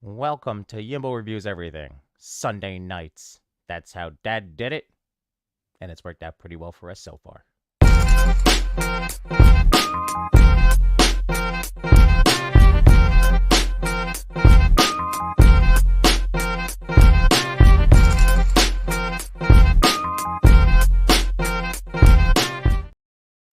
Welcome to Yimbo Reviews Everything, Sunday nights. That's how Dad did it, and it's worked out pretty well for us so far.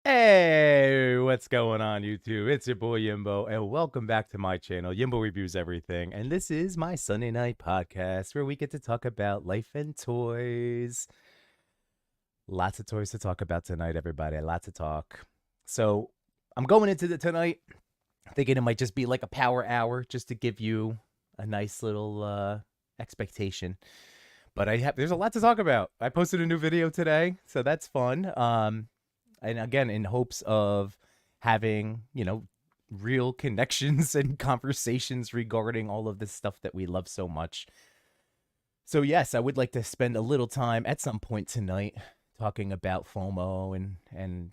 Hey, what's going on, YouTube? It's your boy Yimbo, and welcome back to my channel, Yimbo Reviews Everything. And this is my Sunday night podcast where we get to talk about life and toys. Lots of toys to talk about tonight, everybody. Lots to talk. So I'm going into tonight thinking it might just be like a power hour just to give you a nice little expectation. But there's a lot to talk about. I posted a new video today, so that's fun. And again, in hopes of having, real connections and conversations regarding all of this stuff that we love so much. So yes, I would like to spend a little time at some point tonight talking about FOMO and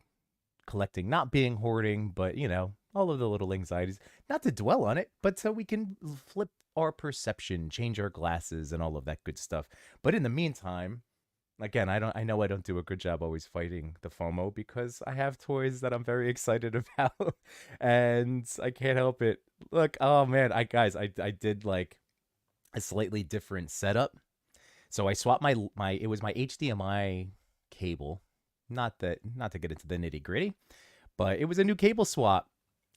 collecting, not being hoarding, but all of the little anxieties. Not to dwell on it, but so we can flip our perception, change our glasses, and all of that good stuff. But in the meantime, again, I know I don't do a good job always fighting the FOMO because I have toys that I'm very excited about, and I can't help it. Look, oh man, I did like a slightly different setup. So I swapped my it was my HDMI cable. Not to get into the nitty gritty, but it was a new cable swap,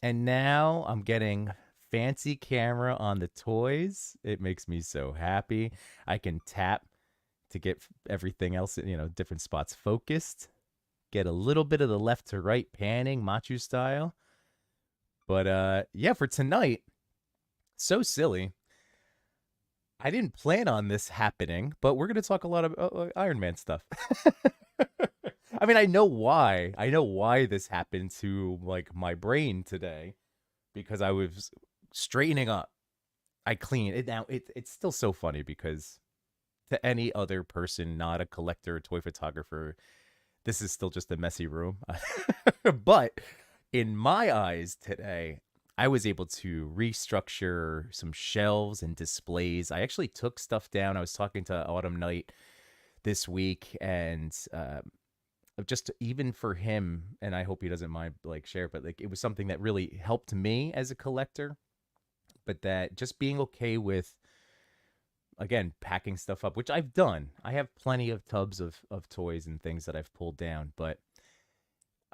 and now I'm getting fancy camera on the toys. It makes me so happy. I can tap to get everything else, different spots focused. Get a little bit of the left to right panning, Machu style. But yeah, for tonight, so silly. I didn't plan on this happening, but we're gonna talk a lot of Iron Man stuff. I mean, I know why. I know why this happened to like my brain today, because I was straightening up. I cleaned it now. It's still so funny because to any other person, not a collector, toy photographer, this is still just a messy room. But in my eyes today, I was able to restructure some shelves and displays. I actually took stuff down. I was talking to Autumn Knight this week, and just even for him, and I hope he doesn't mind like share, but like it was something that really helped me as a collector. But that just being okay with, again, packing stuff up, which I've done. I have plenty of tubs of toys and things that I've pulled down, but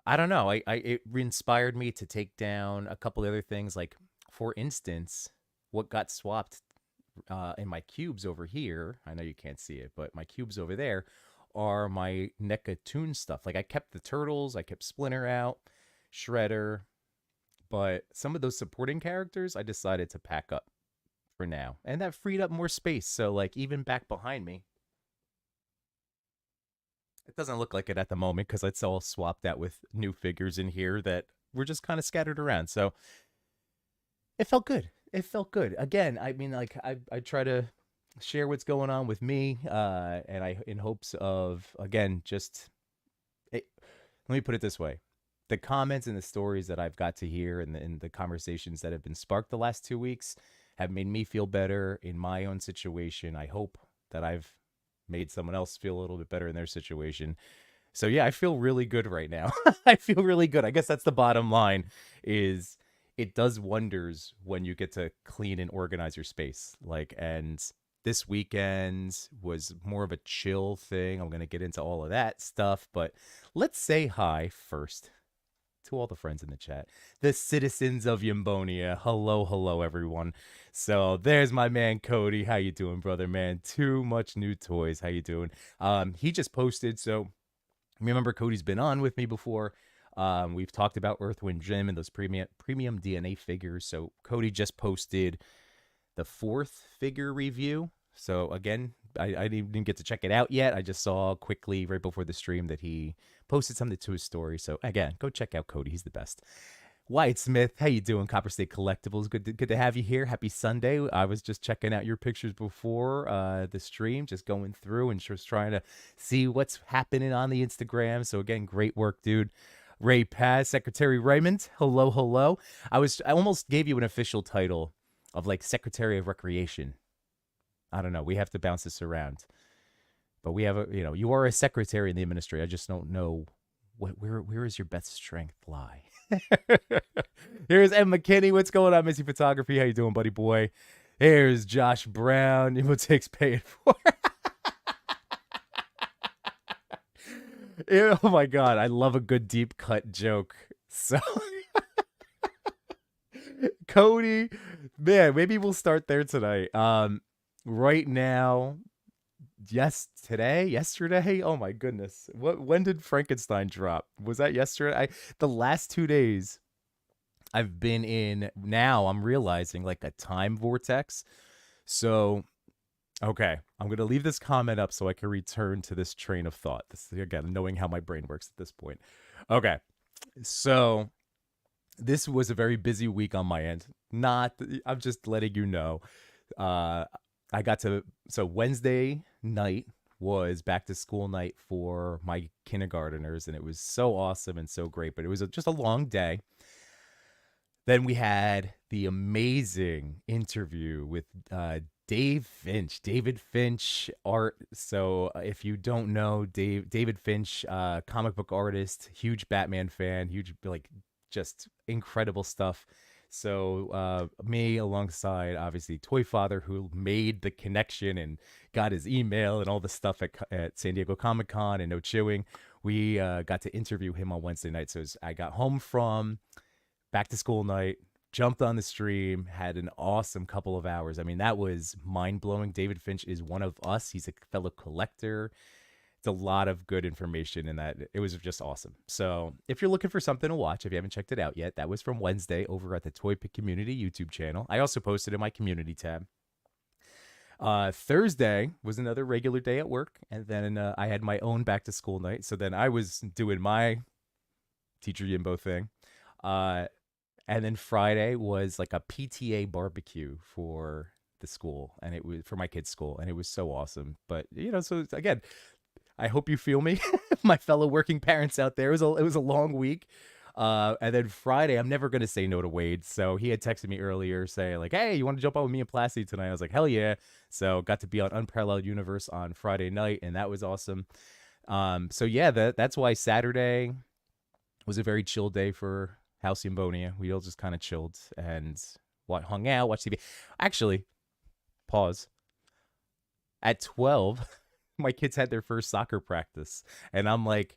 I don't know. It inspired me to take down a couple other things. Like, for instance, what got swapped in my cubes over here. I know you can't see it, but my cubes over there are my NECA Toon stuff. Like, I kept the turtles, I kept Splinter out, Shredder, but some of those supporting characters I decided to pack up for now, and that freed up more space. So like even back behind me, it doesn't look like it at the moment because it's all swapped out with new figures in here that were just kind of scattered around. So it felt good. It felt good. Again, I mean, like I try to share what's going on with me, and I in hopes of, again, just let me put it this way: the comments and the stories that I've got to hear, and the conversations that have been sparked the last 2 weeks have made me feel better in my own situation. I hope that I've made someone else feel a little bit better in their situation. So yeah, I feel really good right now. I feel really good. I guess that's the bottom line, is it does wonders when you get to clean and organize your space. Like, and this weekend was more of a chill thing. I'm going to get into all of that stuff, but let's say hi first to all the friends in the chat, the citizens of Yimbonia. Hello, hello, everyone. So there's my man Cody. How you doing, brother, man? Too much new toys. How you doing? He just posted. So remember, Cody's been on with me before. We've talked about Earthwind Jim and those premium DNA figures. So Cody just posted the 4th figure review. So again, I didn't get to check it out yet. I just saw quickly right before the stream that he posted something to his story. So again, go check out Cody. He's the best. Wyatt Smith, how you doing? Copper State Collectibles, good to have you here. Happy Sunday. I was just checking out your pictures before the stream, just going through and just trying to see what's happening on the Instagram. So again, great work, dude. Ray Paz, Secretary Raymond, hello, hello. I almost gave you an official title of like Secretary of Recreation. I don't know. We have to bounce this around. But we have you are a secretary in the ministry. I just don't know where is your best strength lie. Here's Em McKinney. What's going on, Missy Photography? How you doing, buddy boy? Here's Josh Brown. What takes paying for? Oh my god, I love a good deep cut joke. So Cody, man, maybe we'll start there tonight. Right now, yesterday. Oh my goodness, when did Frankenstein drop? Was that yesterday? The last 2 days I've been in. Now I'm realizing like a time vortex. So okay, I'm gonna leave this comment up so I can return to this train of thought. This again, knowing how my brain works at this point. Okay, so this was a very busy week on my end. Not, I'm just letting you know. Uh, I got to, so Wednesday night was back to school night for my kindergarteners, and it was so awesome and so great, but it was just a long day. Then we had the amazing interview with David Finch art. So if you don't know David Finch, comic book artist, huge Batman fan, huge, like, just incredible stuff. So me alongside obviously Toy Father, who made the connection and got his email and all the stuff at San Diego Comic-Con and No Chewing, we got to interview him on Wednesday night. So I got home from back to school night, jumped on the stream, had an awesome couple of hours. I mean, that was mind-blowing. David Finch is one of us. He's a fellow collector. It's a lot of good information in that. It was just awesome. So if you're looking for something to watch, if you haven't checked it out yet, that was from Wednesday over at the Toy Pick Community YouTube channel. I also posted in my community tab. Thursday was another regular day at work, and then I had my own back to school night. So then I was doing my Teacher Yimbo thing. And then Friday was like a PTA barbecue for the school, and it was for my kids' school, and it was so awesome. But so again, I hope you feel me, my fellow working parents out there. It was a long week. And then Friday, I'm never going to say no to Wade. So he had texted me earlier saying like, hey, you want to jump on with me and Plasty tonight? I was like, hell yeah. So got to be on Unparalleled Universe on Friday night, and that was awesome. So yeah, that's why Saturday was a very chill day for House Yimbonia. We all just kind of chilled and hung out, watched TV. Actually, pause. At 12, my kids had their first soccer practice, and I'm like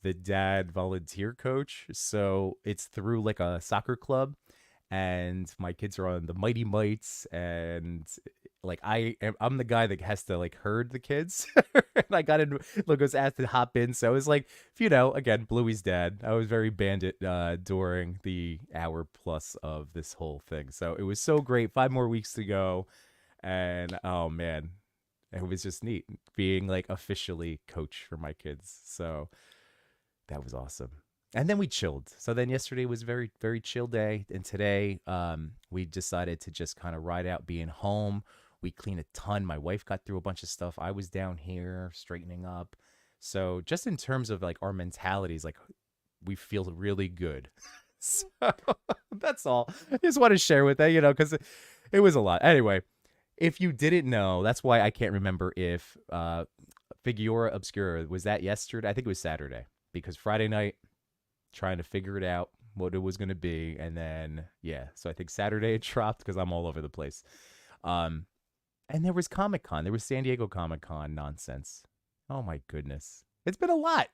the dad volunteer coach. So it's through like a soccer club, and my kids are on the Mighty Mites, and like I'm the guy that has to like herd the kids. And I got in, was asked to hop in. So it was like, again, Bluey's dad. I was very bandit during the hour plus of this whole thing. So it was so great. 5 more weeks to go, and oh man, it was just neat being like officially coach for my kids. So that was awesome. And then we chilled. So then yesterday was a very, very chill day. And today we decided to just kind of ride out being home. We cleaned a ton. My wife got through a bunch of stuff. I was down here straightening up. So just in terms of like our mentalities, like we feel really good. So that's all. I just want to share with that, because it was a lot. Anyway, if you didn't know, that's why I can't remember if Figura Obscura, was that yesterday? I think it was Saturday, because Friday night, trying to figure it out, what it was going to be. And then, yeah, so I think Saturday it dropped because I'm all over the place. And there was Comic-Con. There was San Diego Comic-Con nonsense. Oh, my goodness. It's been a lot.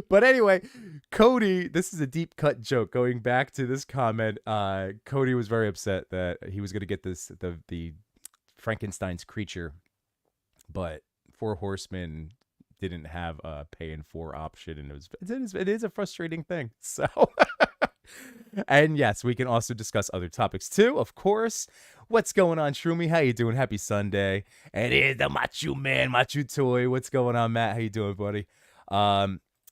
But anyway, Cody, this is a deep cut joke. Going back to this comment, Cody was very upset that he was going to get the Frankenstein's creature, but Four Horsemen didn't have a pay in 4 option, and it is a frustrating thing. So, and yes, we can also discuss other topics too, of course. What's going on, Shroomy? How you doing? Happy Sunday. And here's the Macho Man, Macho Toy. What's going on, Matt? How you doing, buddy?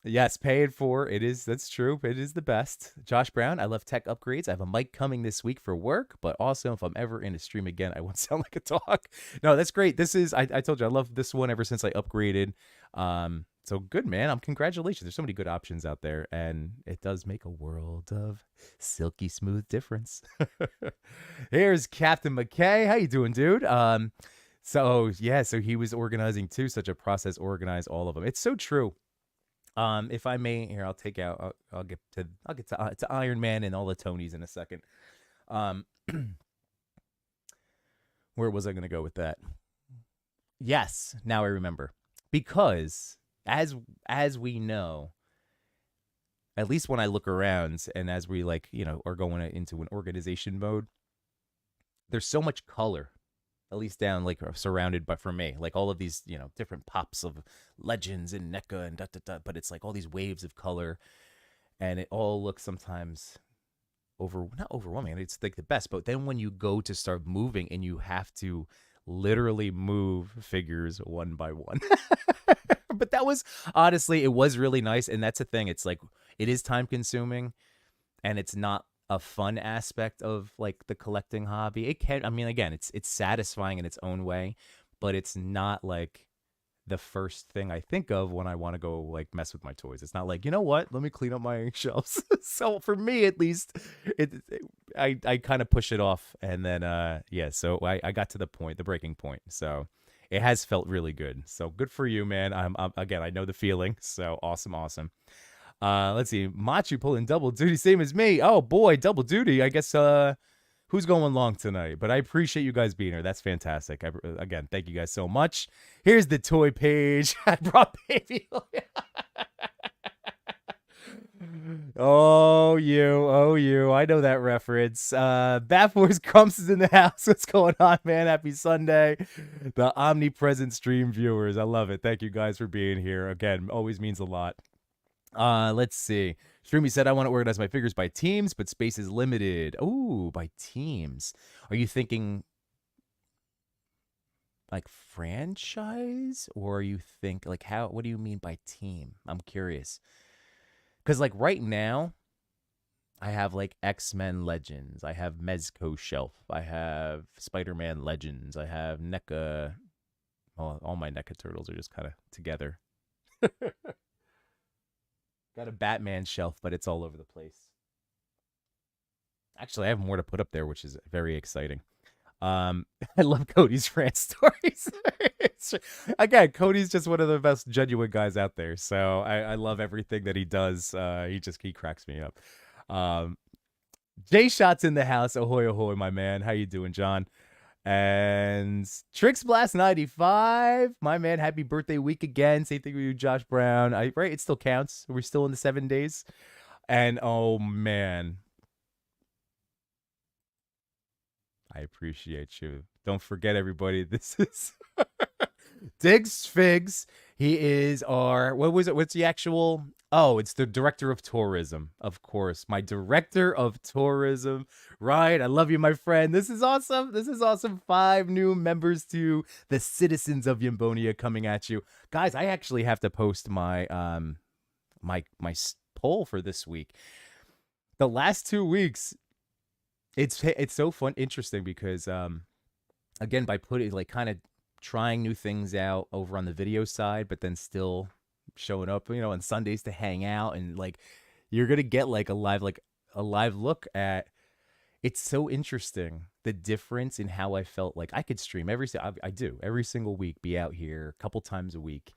Yes, pay it for. That's true. It is the best. Josh Brown, I love tech upgrades. I have a mic coming this week for work, but also if I'm ever in a stream again, I won't sound like a dog. No, that's great. I told you, I love this one ever since I upgraded. So good, man. Congratulations. There's so many good options out there, and it does make a world of silky smooth difference. Here's Captain McKay. How you doing, dude? So yeah, so he was organizing too. Such a process, organize all of them. It's so true. If I may, here I'll take out. I'll get to Iron Man and all the Tonys in a second. Um, where was I going to go with that? Yes, now I remember. Because as we know, at least when I look around and as we like, are going into an organization mode, there's so much color. At least down like surrounded by for me, like all of these, different pops of legends and NECA and da da da, but it's like all these waves of color and it all looks sometimes not overwhelming. It's like the best, but then when you go to start moving and you have to literally move figures one by one. But that was honestly, it was really nice. And that's the thing. It's like, it is time consuming and it's not a fun aspect of like the collecting hobby. It can, I mean, again, it's satisfying in its own way, but it's not like the first thing I think of when I want to go like mess with my toys. It's not like, you know what, let me clean up my shelves. So for me at least, I kind of push it off, and then yeah, so I got to the breaking point. So it has felt really good. So good for you, man. I'm again, I know the feeling. So awesome. Let's see, Machu pulling double duty, same as me. Oh boy, double duty. I guess who's going long tonight? But I appreciate you guys being here. That's fantastic. Again, thank you guys so much. Here's the toy page. I brought baby. Oh, you. I know that reference. Bat Force Crumps is in the house. What's going on, man? Happy Sunday. The omnipresent stream viewers. I love it. Thank you guys for being here. Again, always means a lot. Let's see. Streamy said, I want to organize my figures by teams, but space is limited. Ooh, by teams. Are you thinking like franchise? Or you think like what do you mean by team? I'm curious. Because like right now, I have like X-Men Legends. I have Mezco Shelf. I have Spider-Man Legends. I have NECA. Well, all my NECA turtles are just kind of together. Got a Batman shelf, but it's all over the place. Actually, I have more to put up there, which is very exciting. I love Cody's rant stories. Again, Cody's just one of the best genuine guys out there. So I love everything that he does. He cracks me up. Jay Shot's in the house. Ahoy, my man. How you doing, John? And Trix Blast 95, my man, happy birthday week again. Same thing with you, Josh Brown. Right, it still counts. We're still in the 7 days. And oh man, I appreciate you. Don't forget, everybody, this is Diggs Figs. He is our, what was it? What's the actual? Oh, it's the director of tourism, of course. My director of tourism. Right. I love you, my friend. This is awesome. 5 new members to the citizens of Yambonia coming at you. Guys, I actually have to post my my poll for this week. The last 2 weeks, it's so interesting because again, by putting like kind of trying new things out over on the video side, but then still showing up, on Sundays to hang out, and like you're gonna get like a live look at. It's so interesting the difference in how I felt. Like I could stream I do every single week, be out here a couple times a week,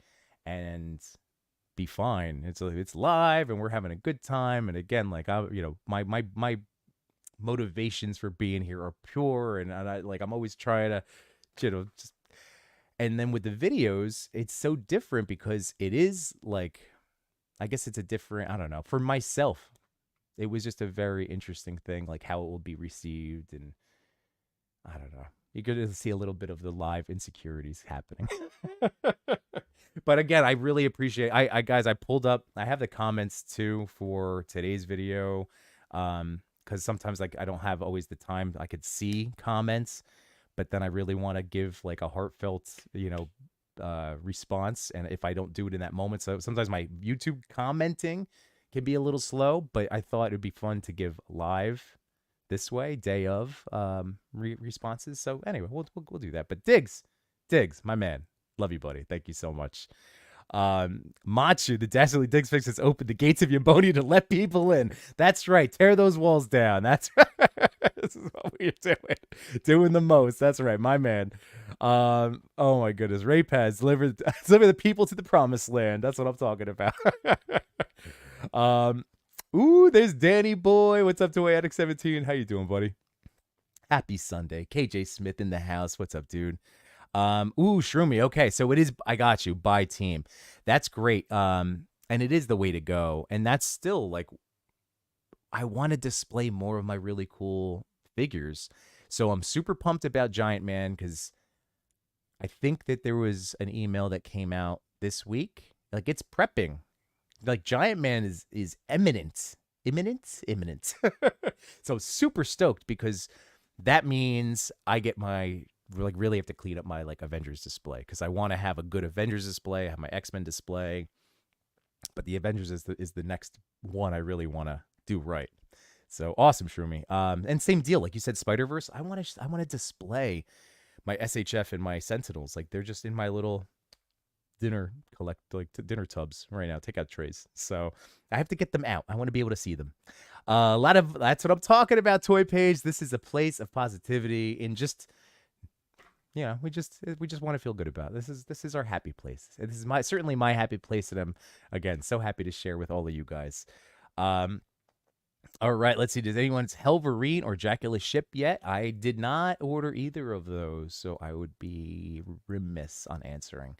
and be fine. It's live, and we're having a good time. And again, like my motivations for being here are pure, and I'm always trying to, just. And then with the videos, it's so different because it is like, I guess it's a different, I don't know, for myself, it was just a very interesting thing, like how it will be received. And I don't know, you could see a little bit of the live insecurities happening. But again, I really appreciate, guys, I pulled up, I have the comments too for today's video. Because sometimes like I don't have always the time I could see comments, but then I really want to give like a heartfelt, response. And if I don't do it in that moment, so sometimes my YouTube commenting can be a little slow, but I thought it'd be fun to give live this way, day of responses. So anyway, we'll do that. But Diggs, my man, love you, buddy. Thank you so much. Machu, the Dastardly Digs Fix has opened the gates of Yamboni to let people in. That's right. Tear those walls down. That's right. This is what we're doing. Doing the most. That's right, my man. Oh my goodness. Ray Paz deliver the people to the promised land. That's what I'm talking about. Ooh, there's Danny Boy. What's up, to Attic 17? How you doing, buddy? Happy Sunday. KJ Smith in the house. What's up, dude? Ooh, Shroomy. Okay, so it is, I got you, by team. That's great. And it is the way to go. And that's still like, I want to display more of my really cool figures. So I'm super pumped about Giant Man because I think that there was an email that came out this week. Like, it's prepping. Like, Giant Man is imminent. Imminent. So super stoked because that means I get my, like, really have to clean up my like Avengers display because I want to have a good Avengers display, have my X-Men display, but the Avengers is the next one I really want to do right. So awesome, Shroomy. And same deal, like you said, Spider-Verse. I want to display my SHF and my Sentinels. Like, they're just in my little dinner dinner tubs right now, take out trays. So I have to get them out. I want to be able to see them. That's what I'm talking about, Toy Page. This is a place of positivity and just, we just want to feel good about it. This is our happy place. This is certainly my happy place, and I'm again so happy to share with all of you guys. All right, let's see. Does anyone's Helverine or Dracula ship yet? I did not order either of those, so I would be remiss on answering.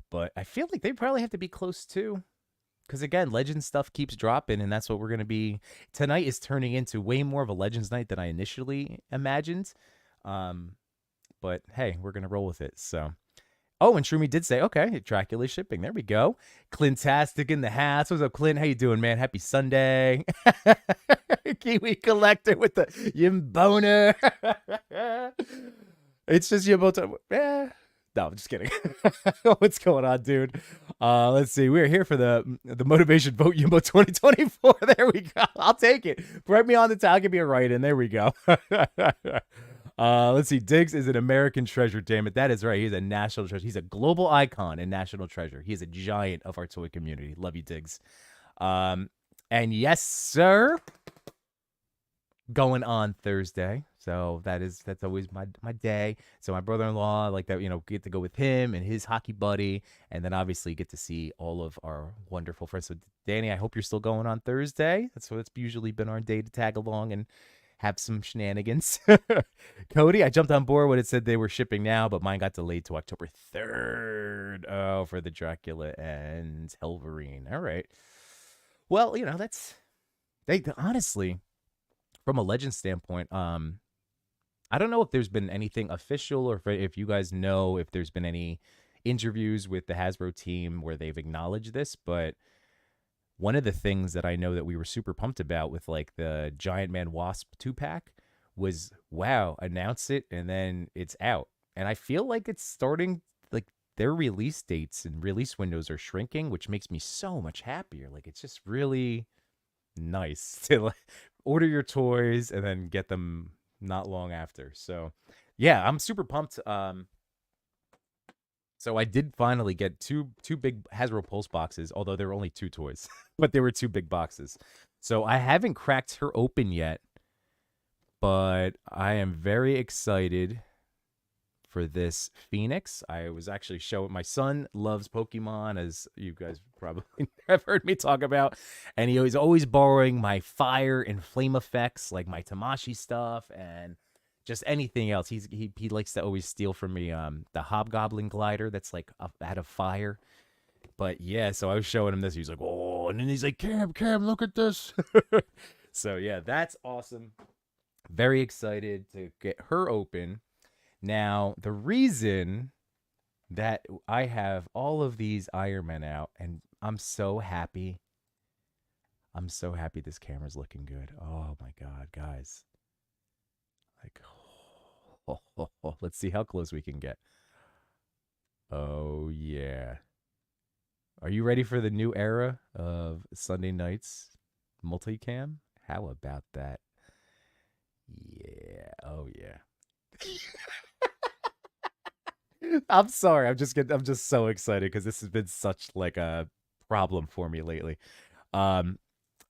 But I feel like they probably have to be close too. Because again, Legends stuff keeps dropping, and that's what we're going to be. Tonight is turning into way more of a Legends night than I initially imagined. But hey, we're going to roll with it. So, oh, and Shroomy did say, okay, Dracula shipping. There we go. Clintastic in the house. What's up, Clint? How you doing, man? Happy Sunday. Kiwi Collector with the Yimboner. It's just Yimbo. No, I'm just kidding. What's going on, dude? Let's see. We're here for the Motivation Vote Yimbo 2024. There we go. I'll take it. Write me on the towel. Give me a write-in. There we go. Let's see. Diggs is an American treasure. Damn it. That is right. He's a national treasure. He's a global icon and national treasure. He's a giant of our toy community. Love you, Diggs. And yes, sir. Going on Thursday. So that's always my day. So my brother-in-law, like that, get to go with him and his hockey buddy, and then obviously get to see all of our wonderful friends. So Danny, I hope you're still going on Thursday. That's usually been our day to tag along and have some shenanigans. Cody, I jumped on board when it said they were shipping now, but mine got delayed to October 3rd. Oh, for the Dracula and Helverine. All right. Well, honestly, from a Legend standpoint, I don't know if there's been anything official or if you guys know if there's been any interviews with the Hasbro team where they've acknowledged this, but one of the things that I know that we were super pumped about with like the Giant Man Wasp 2-pack was, wow, announce it and then it's out. And I feel like it's starting, like their release dates and release windows are shrinking, which makes me so much happier. Like, it's just really nice to like order your toys and then get them not long after. So yeah, I'm super pumped. So I did finally get two big Hasbro Pulse boxes, although there were only 2 toys, but there were 2 big boxes. So I haven't cracked her open yet, but I am very excited for this Phoenix. I was actually showing, my son loves Pokemon, as you guys probably have heard me talk about, and he was always borrowing my fire and flame effects, like my Tamashi stuff and just anything else. He likes to always steal from me the Hobgoblin glider that's like out of fire. But yeah, so I was showing him this. He's like, oh, and then he's like, Cam, look at this. So yeah, that's awesome. Very excited to get her open. Now, the reason that I have all of these Iron Men out, and I'm so happy this camera's looking good. Oh my God, guys. Like, let's see how close we can get. Oh yeah. Are you ready for the new era of Sunday nights multicam? How about that? Yeah. Oh yeah. I'm sorry. I'm just so excited because this has been such like a problem for me lately. Um,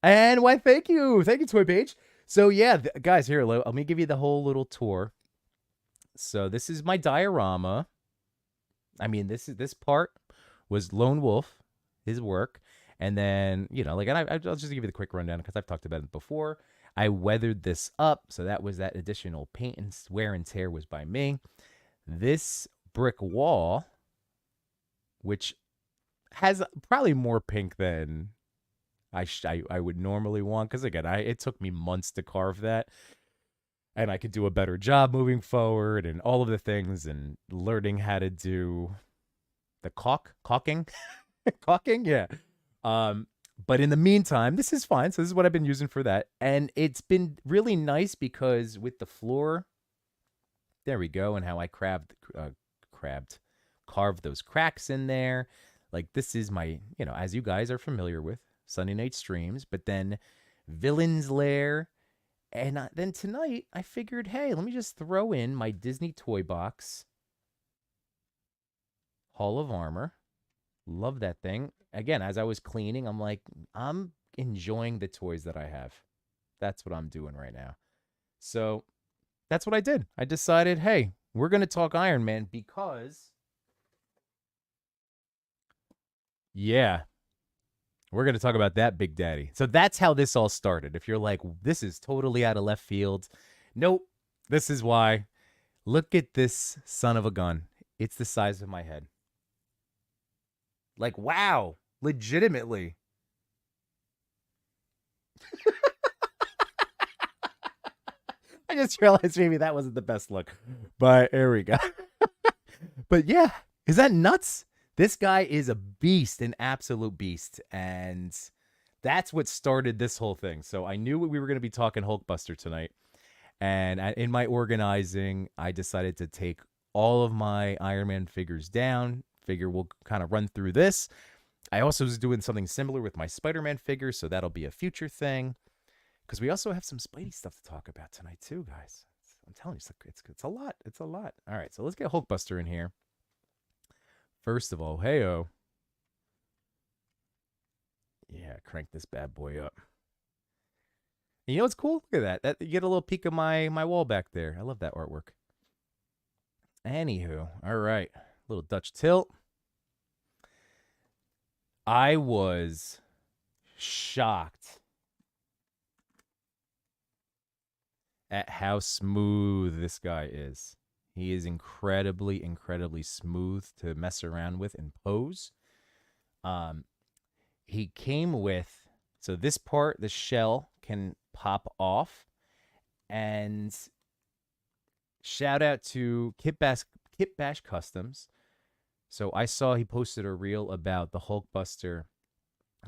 and why? Thank you, Toy Page. So yeah, guys, here, let me give you the whole little tour. So this is my diorama. I mean, this part was Lone Wolf, his work, and then like, and I'll just give you the quick rundown because I've talked about it before. I weathered this up, so that was that additional paint and wear and tear was by me. This brick wall, which has probably more pink than I would normally want, because again, it took me months to carve that, and I could do a better job moving forward and all of the things and learning how to do the caulking, caulking, yeah. Um, but in the meantime, this is fine. So this is what I've been using for that, and it's been really nice because with the floor, there we go, and how I carved those cracks in there. Like this is my, as you guys are familiar with, Sunday night streams, but then Villain's Lair. And then tonight, I figured, hey, let me just throw in my Disney Toy Box Hall of Armor. Love that thing. Again, as I was cleaning, I'm like, I'm enjoying the toys that I have. That's what I'm doing right now. So that's what I did. I decided, hey, we're going to talk Iron Man because, yeah, we're going to talk about that Big Daddy. So that's how this all started. If you're like, this is totally out of left field. Nope. This is why. Look at this son of a gun. It's the size of my head. Like, wow. Legitimately. I just realized maybe that wasn't the best look. But here we go. But yeah, is that nuts? This guy is a beast, an absolute beast. And that's what started this whole thing. So I knew we were going to be talking Hulkbuster tonight. And in my organizing, I decided to take all of my Iron Man figures down. Figure we'll kind of run through this. I also was doing something similar with my Spider-Man figures, so that'll be a future thing. Because we also have some Spidey stuff to talk about tonight too, guys. I'm telling you, it's a lot. It's a lot. All right, so let's get Hulkbuster in here. First of all, heyo. Yeah, crank this bad boy up. And you know what's cool? Look at that. You get a little peek of my wall back there. I love that artwork. Anywho, all right. Little Dutch tilt. I was shocked at how smooth this guy is. He is incredibly, incredibly smooth to mess around with and pose. He came with, so this part, the shell can pop off. And shout out to Kit Bash Customs. So I saw he posted a reel about the Hulkbuster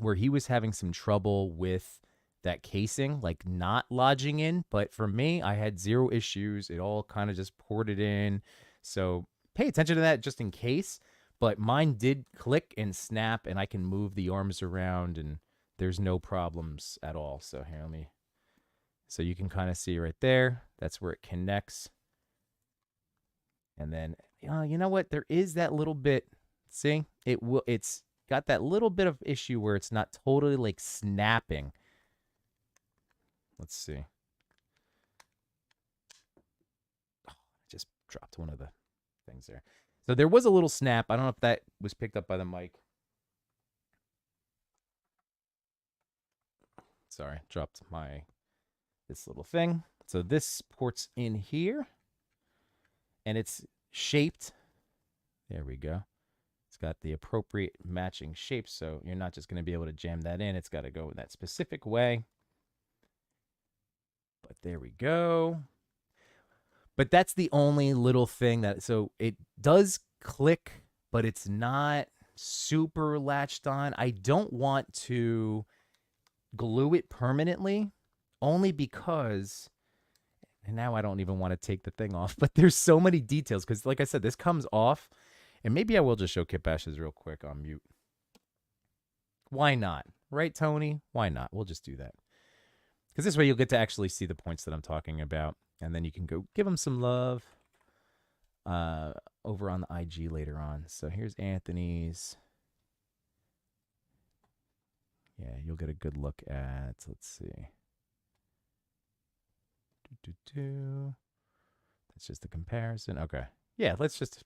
where he was having some trouble with that casing, like not lodging in. But for me, I had zero issues. It all kind of just ported in. So pay attention to that just in case. But mine did click and snap, and I can move the arms around, and there's no problems at all. So here, so you can kind of see right there. That's where it connects. And then, you know what? There is that little bit. See, it's got that little bit of issue where it's not totally like snapping. Let's see. Oh, I just dropped one of the things there. So there was a little snap. I don't know if that was picked up by the mic. Sorry, dropped this little thing. So this ports in here, and it's shaped. There we go. It's got the appropriate matching shape, so you're not just going to be able to jam that in. It's got to go in that specific way. But there we go. But that's the only little thing so it does click, but it's not super latched on. I don't want to glue it permanently, only because, and now I don't even want to take the thing off, but there's so many details because, like I said, this comes off, and maybe I will just show Kit Bashes real quick on mute. Why not? Right, Tony? Why not? We'll just do that. Because this way you'll get to actually see the points that I'm talking about, and then you can go give them some love. over on the IG later on. So here's Anthony's. Yeah, you'll get a good look at, let's see. That's just a comparison. Okay. Yeah, let's just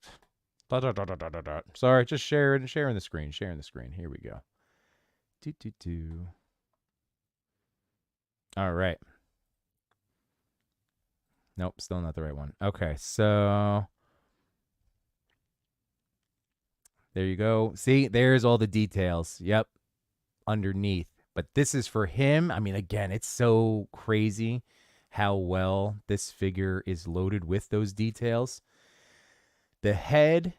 sorry, just sharing the screen. Here we go. All right. Nope, still not the right one. Okay, so there you go. See, there's all the details. Yep, underneath. But this is for him. I mean, again, it's so crazy how well this figure is loaded with those details. The head,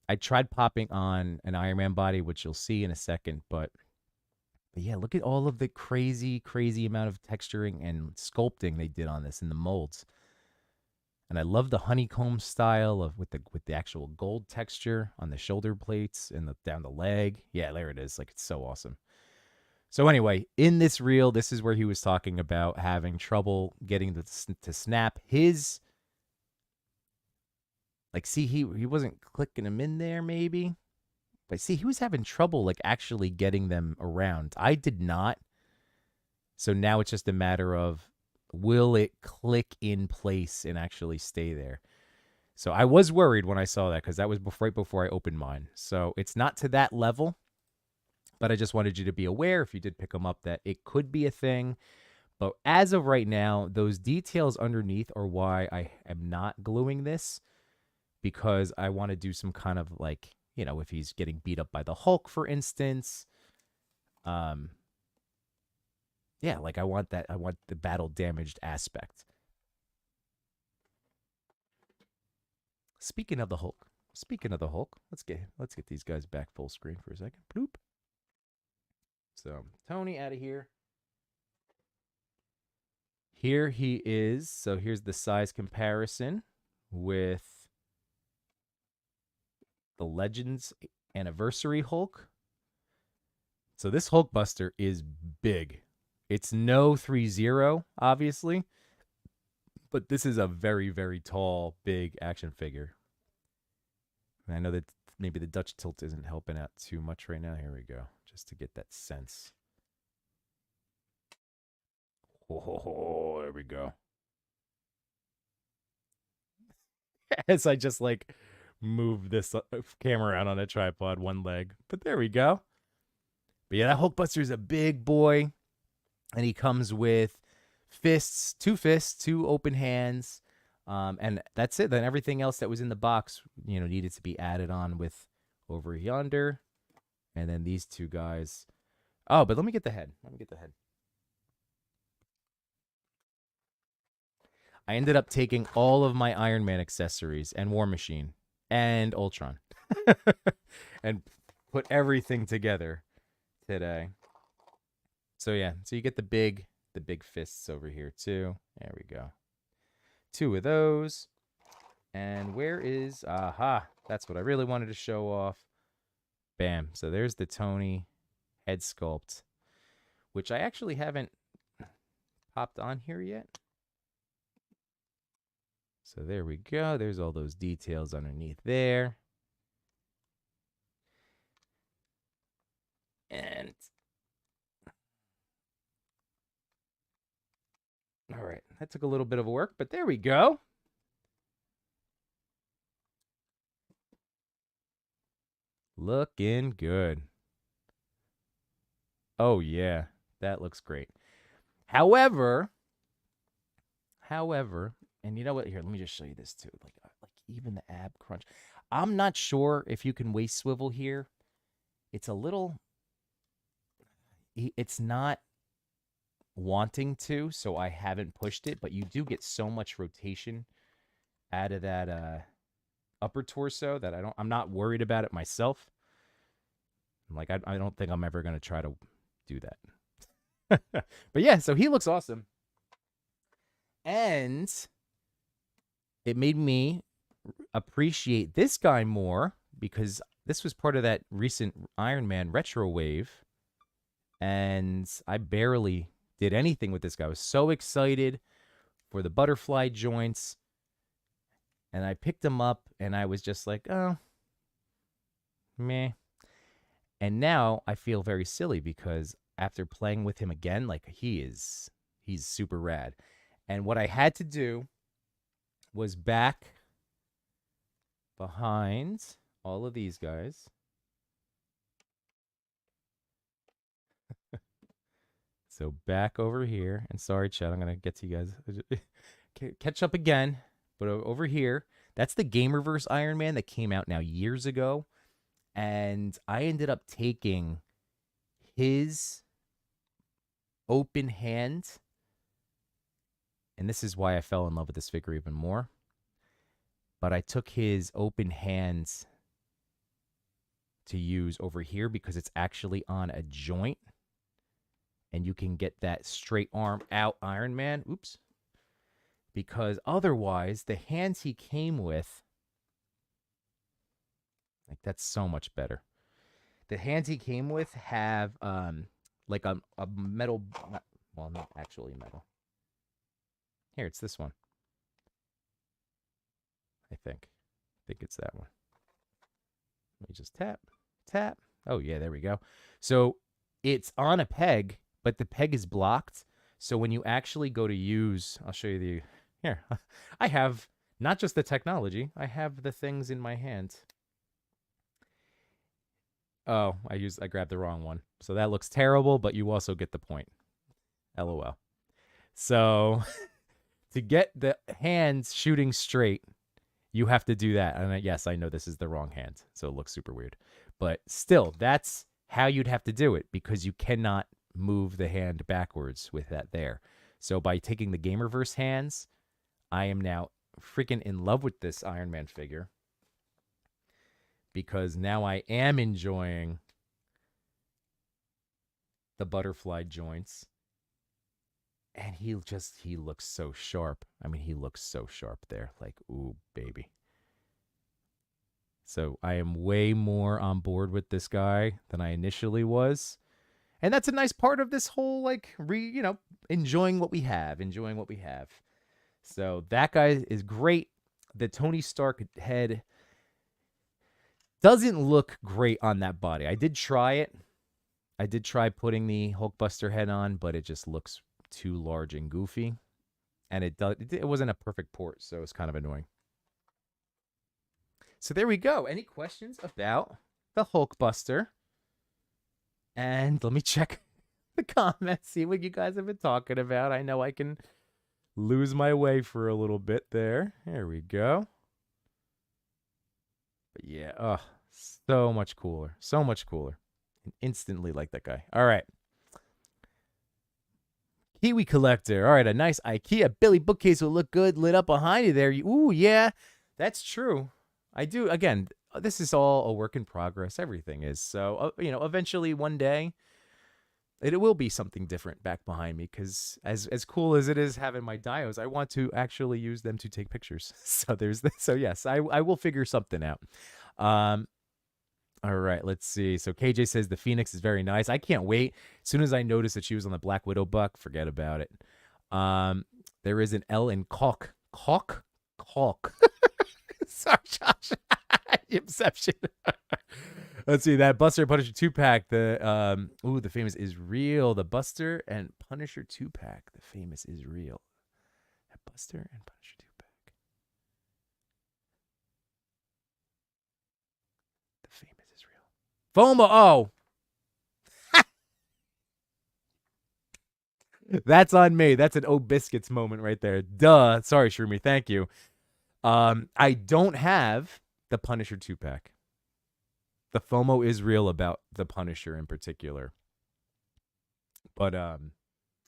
I tried popping on an Iron Man body, which you'll see in a second, but yeah, look at all of the crazy amount of texturing and sculpting they did on this in the molds. And I love the honeycomb style of with the actual gold texture on the shoulder plates and down the leg. Yeah, there it is. Like, it's so awesome. So anyway, in this reel, this is where he was talking about having trouble getting to snap his. Like, see, he wasn't clicking them in there, maybe. But see, he was having trouble, like, actually getting them around. I did not. So now it's just a matter of, will it click in place and actually stay there? So I was worried when I saw that, because that was right before I opened mine. So it's not to that level, but I just wanted you to be aware, if you did pick them up, that it could be a thing. But as of right now, those details underneath are why I am not gluing this, because I want to do some kind of, like, you know, if he's getting beat up by the Hulk, for instance. Yeah, like, I want the battle damaged aspect. Speaking of the Hulk, let's get these guys back full screen for a second. Bloop. So Tony out of here. Here he is. So here's the size comparison with the Legends Anniversary Hulk. So this Hulkbuster is big. It's no 3-0, obviously, but this is a very, very tall, big action figure. And I know that maybe the Dutch tilt isn't helping out too much right now. Here we go, just to get that sense. Oh, there we go. As I just, like, move this camera out on a tripod, one leg. But there we go. But yeah, that Hulkbuster is a big boy. And he comes with fists, two open hands. And that's it. Then everything else that was in the box, you know, needed to be added on with over yonder. And then these two guys. Oh, but let me get the head. I ended up taking all of my Iron Man accessories and War Machine and Ultron and put everything together today. So yeah, so you get the big fists over here too. There we go. 2 of those. And where is, aha, that's what I really wanted to show off. Bam. So there's the Tony head sculpt, which I actually haven't popped on here yet. So there we go. There's all those details underneath there. And all right, that took a little bit of work, but there we go. Looking good. Oh yeah, that looks great. However, and you know what? Here, let me just show you this too. Like even the ab crunch. I'm not sure if you can waist swivel here. It's a little. It's not wanting to, so I haven't pushed it. But you do get so much rotation out of that upper torso that I'm not worried about it myself. Like I don't think I'm ever gonna try to do that. But yeah, so he looks awesome. And it made me appreciate this guy more because this was part of that recent Iron Man retro wave. And I barely did anything with this guy. I was so excited for the butterfly joints. And I picked him up and I was just like, oh, meh. And now I feel very silly because after playing with him again, like he's super rad. And what I had to do was back behind all of these guys. So back over here, and sorry, Chad, I'm gonna get to you guys. Catch up again, but over here, that's the Gamerverse Iron Man that came out now years ago, and I ended up taking his open hand, and this is why I fell in love with this figure even more. But I took his open hands to use over here because it's actually on a joint. And you can get that straight arm out Iron Man. Oops. Because otherwise, the hands he came with, like that's so much better. The hands he came with have like a metal, well, not actually metal. Here, it's this one. I think it's that one. Let me just tap, tap. Oh yeah, there we go. So it's on a peg, but the peg is blocked. So when you actually go to use, I'll show you the, here, I have not just the technology, I have the things in my hand. Oh, I grabbed the wrong one. So that looks terrible, but you also get the point. LOL. So to get the hands shooting straight, you have to do that. And yes, I know this is the wrong hand, so it looks super weird. But still, that's how you'd have to do it because you cannot move the hand backwards with that there. So by taking the Gamerverse hands, I am now freaking in love with this Iron Man figure because now I am enjoying the butterfly joints. And he looks so sharp. I mean, he looks so sharp there. Like, ooh, baby. So I am way more on board with this guy than I initially was. And that's a nice part of this whole, like, enjoying what we have. So that guy is great. The Tony Stark head doesn't look great on that body. I did try it. I did try putting the Hulkbuster head on, but it just looks too large and goofy. And it wasn't a perfect port, so it's kind of annoying. So there we go. Any questions about the Hulkbuster? And let me check the comments, see what you guys have been talking about. I know I can lose my way for a little bit there. There we go. But yeah, oh, so much cooler. So much cooler. Instantly like that guy. All right. Kiwi Collector. All right, a nice IKEA Billy bookcase will look good lit up behind you there. Ooh, yeah, that's true. I do. Again, this is all a work in progress. Everything is. So, eventually one day, it will be something different back behind me because as cool as it is having my dios, I want to actually use them to take pictures. So there's this. So yes, I will figure something out. All right, let's see. So KJ says the Phoenix is very nice. I can't wait. As soon as I noticed that she was on the Black Widow buck, forget about it. There is an L in caulk. Caulk? Sorry, Josh. Inception. Let's see that Buster and Punisher 2-pack. The famous is real. The Buster and Punisher 2-pack. The famous is real. That Buster and Punisher 2-pack. The famous is real. FOMO. Oh. That's on me. That's an Biscuits moment right there. Duh. Sorry, Shroomy. Thank you. I don't have the Punisher 2-pack. The FOMO is real about the Punisher in particular. But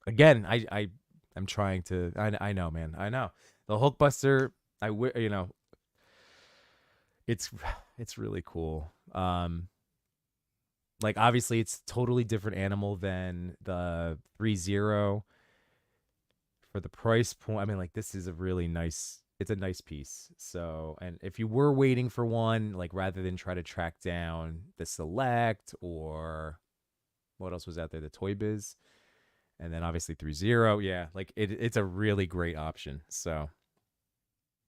again, I'm trying to. I know, man. I know the Hulkbuster. It's really cool. Like obviously, it's totally different animal than the 3-0. For the price point, I mean, like this is a really nice. It's a nice piece. So, and if you were waiting for one, like rather than try to track down the Select or what else was out there, the Toy Biz, and then obviously 3-0, yeah, like it's a really great option. So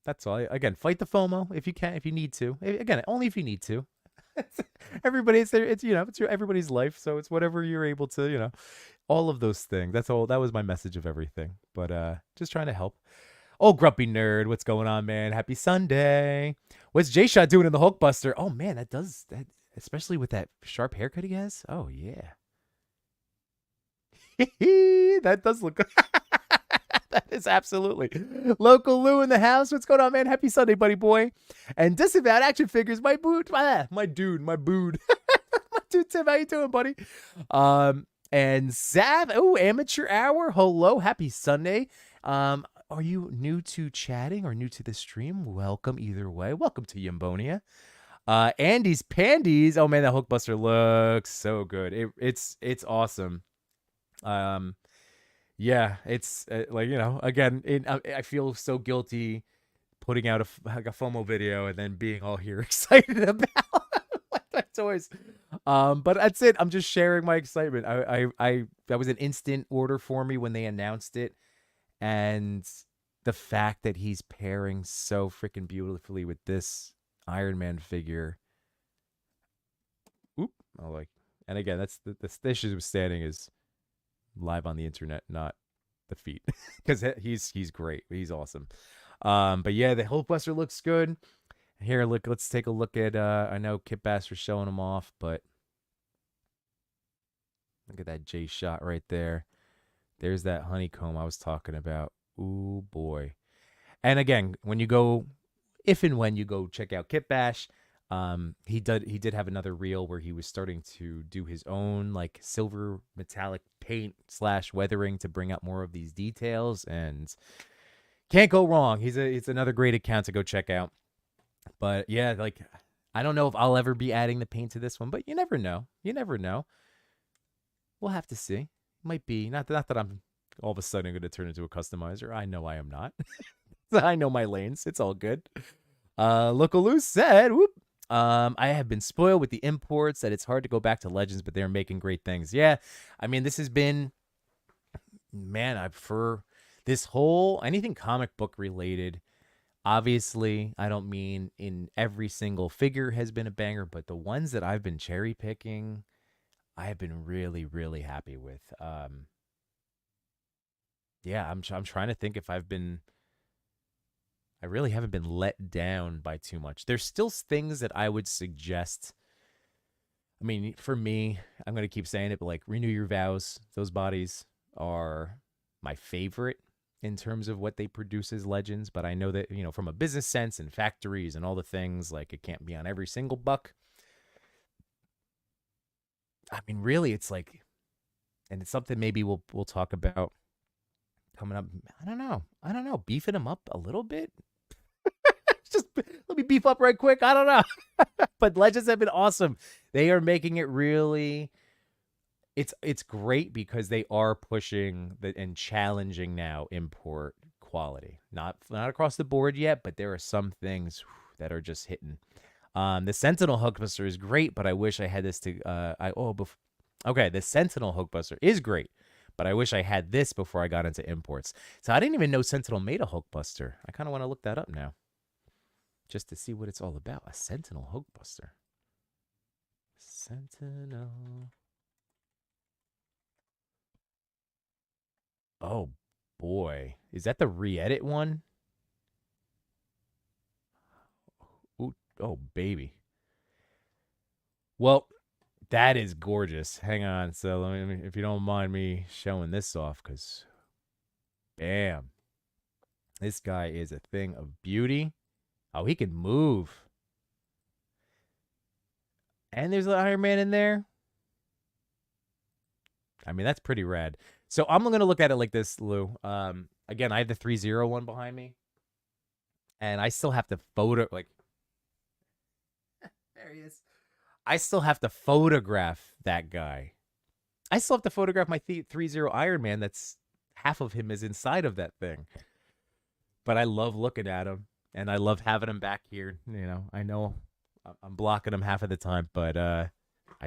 That's all. Again, fight the FOMO if you can, if you need to. Again, only if you need to. Everybody's there. It's it's everybody's life, so it's whatever you're able to. All of those things. That's all. That was my message of everything. But just trying to help. Oh, grumpy nerd, what's going on, man? Happy Sunday. What's J Shot doing in the Hulkbuster? Oh man, that does that, especially with that sharp haircut he has. Oh yeah. That does look good. That is absolutely. Local Lou in the house. What's going on, man? Happy Sunday, buddy boy. And Disavowed Action Figures, my dude. My dude. My dude Tim, how you doing, buddy? And Zav, oh, Amateur Hour. Hello, happy Sunday. Are you new to chatting or new to the stream? Welcome either way. Welcome to Yimbonia. Andy's Pandies. Oh man, that Hulkbuster looks so good. It's awesome. Yeah, it's like, again, I feel so guilty putting out a FOMO video and then being all here excited about my toys. But that's it. I'm just sharing my excitement. That was an instant order for me when they announced it, and the fact that he's pairing so freaking beautifully with this Iron Man figure. Oop! And again, that's the issue with standing is live on the internet, not the feet, because he's great. He's awesome. But yeah, the Hulkbuster looks good. Here, let's take a look at. I know Kit Bass showing him off, but look at that J Shot right there. There's that honeycomb I was talking about. Ooh boy. And again, if and when you go check out Kit Bash, he did have another reel where he was starting to do his own like silver metallic paint / weathering to bring out more of these details, and can't go wrong. It's another great account to go check out. But yeah, like I don't know if I'll ever be adding the paint to this one, but you never know. We'll have to see. Might be not that I'm all of a sudden going to turn into a customizer. I know I am not. I know my lanes. It's all good. Local Loose said, whoop. I have been spoiled with the imports that it's hard to go back to Legends, but they're making great things. Yeah. I mean, this has been, man, for this whole, anything comic book related, obviously, I don't mean in every single figure has been a banger, but the ones that I've been cherry picking, I have been really, really happy with. Yeah, I'm trying to think if I really haven't been let down by too much. There's still things that I would suggest. I mean, for me, I'm going to keep saying it, but like Renew Your Vows, those bodies are my favorite in terms of what they produce as Legends. But I know that, from a business sense and factories and all the things, like it can't be on every single buck. I mean, really, it's like, and it's something maybe we'll talk about coming up. I don't know. Beefing them up a little bit. Just let me beef up right quick. I don't know. But Legends have been awesome. They are making it really. It's great because they are pushing and challenging now import quality. Not across the board yet, but there are some things that are just hitting. The Sentinel Hulkbuster is great, but I wish I had this to. Okay, the Sentinel Hulkbuster is great, but I wish I had this before I got into imports. So I didn't even know Sentinel made a Hulkbuster. I kind of want to look that up now, just to see what it's all about. A Sentinel Hulkbuster. Sentinel. Oh boy, is that the re-edit one? Ooh, oh baby. Well, that is gorgeous. Hang on. So let me, if you don't mind me showing this off, because bam, this guy is a thing of beauty. Oh, he can move. And there's an Iron Man in there. I mean, that's pretty rad. So I'm going to look at it like this, Lou. Again, I have the 301 behind me. And I still have to there he is. I still have to photograph that guy. I still have to photograph my 30 Iron Man. That's half of him is inside of that thing. But I love looking at him, and I love having him back here. I know I'm blocking him half of the time, but I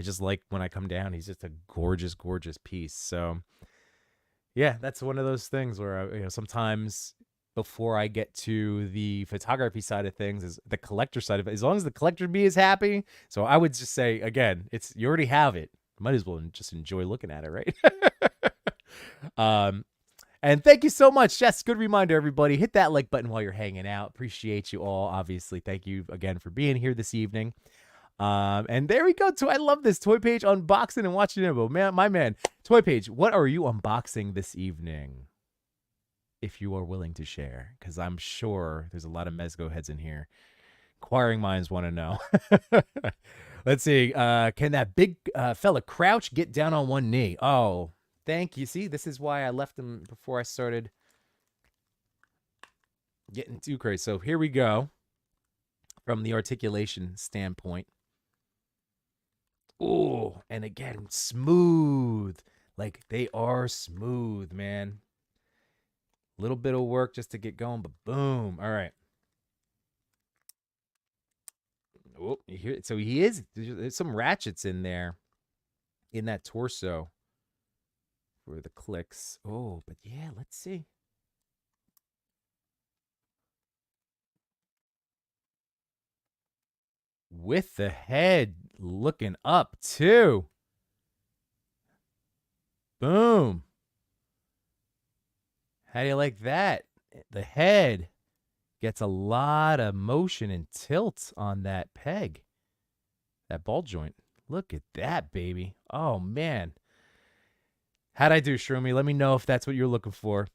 just like when I come down. He's just a gorgeous, gorgeous piece. So yeah, that's one of those things where sometimes before I get to the photography side of things, is the collector side of it. As long as the collector bee is happy. So I would just say, again, it's you already have it. Might as well just enjoy looking at it, right? um, and thank you so much. Yes, good reminder, everybody. Hit that like button while you're hanging out. Appreciate you all. Obviously, thank you again for being here this evening. And there we go. I love this Toy Page unboxing and watching it. Man, my man, Toy Page, what are you unboxing this evening? If you are willing to share, because I'm sure there's a lot of Mezco heads in here. Inquiring minds want to know. Let's see. Can that big fella crouch, get down on one knee? Oh, thank you. See, this is why I left him before I started getting too crazy. So here we go. From the articulation standpoint. Oh, and again, smooth. Like, they are smooth, man. Little bit of work just to get going, but boom. All right. Oh, you hear it? So there's some ratchets in there in that torso for the clicks. Oh, but yeah, let's see. With the head looking up too. Boom. How do you like that? The head gets a lot of motion and tilt on that peg, that ball joint. Look at that, baby. Oh, man. How'd I do, Shroomy? Let me know if that's what you're looking for.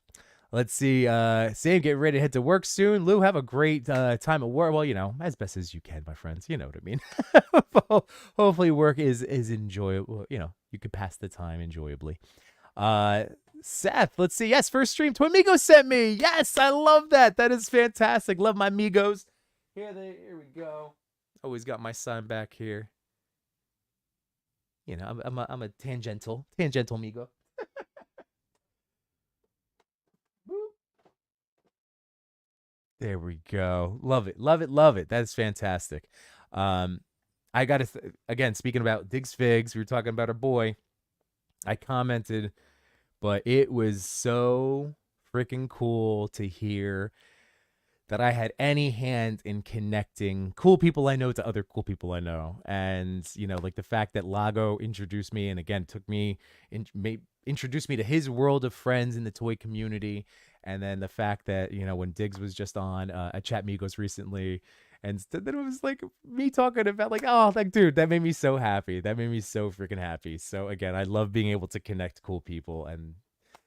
Let's see. Sam, get ready to head to work soon. Lou, have a great time at work. Well, you know, as best as you can, my friends. You know what I mean. Hopefully work is enjoyable. You know, you can pass the time enjoyably. Seth, let's see. Yes, first stream Twimigo sent me. Yes, I love that. That is fantastic. Love my Migos. Here we go. Always got my son back here. You know, I'm a tangential Migo. There we go. Love it. Love it. Love it. That's fantastic. I got to, again, speaking about Diggs Figs, we were talking about our boy. I commented, but it was so freaking cool to hear that I had any hand in connecting cool people I know to other cool people I know. And, you know, like the fact that Lago introduced me and again introduced me to his world of friends in the toy community. And then the fact that, you know, when Diggs was just on a Chat Migos recently, and then it was like me talking about like, oh, like, dude, that made me so happy. That made me so freaking happy. So again, I love being able to connect cool people. And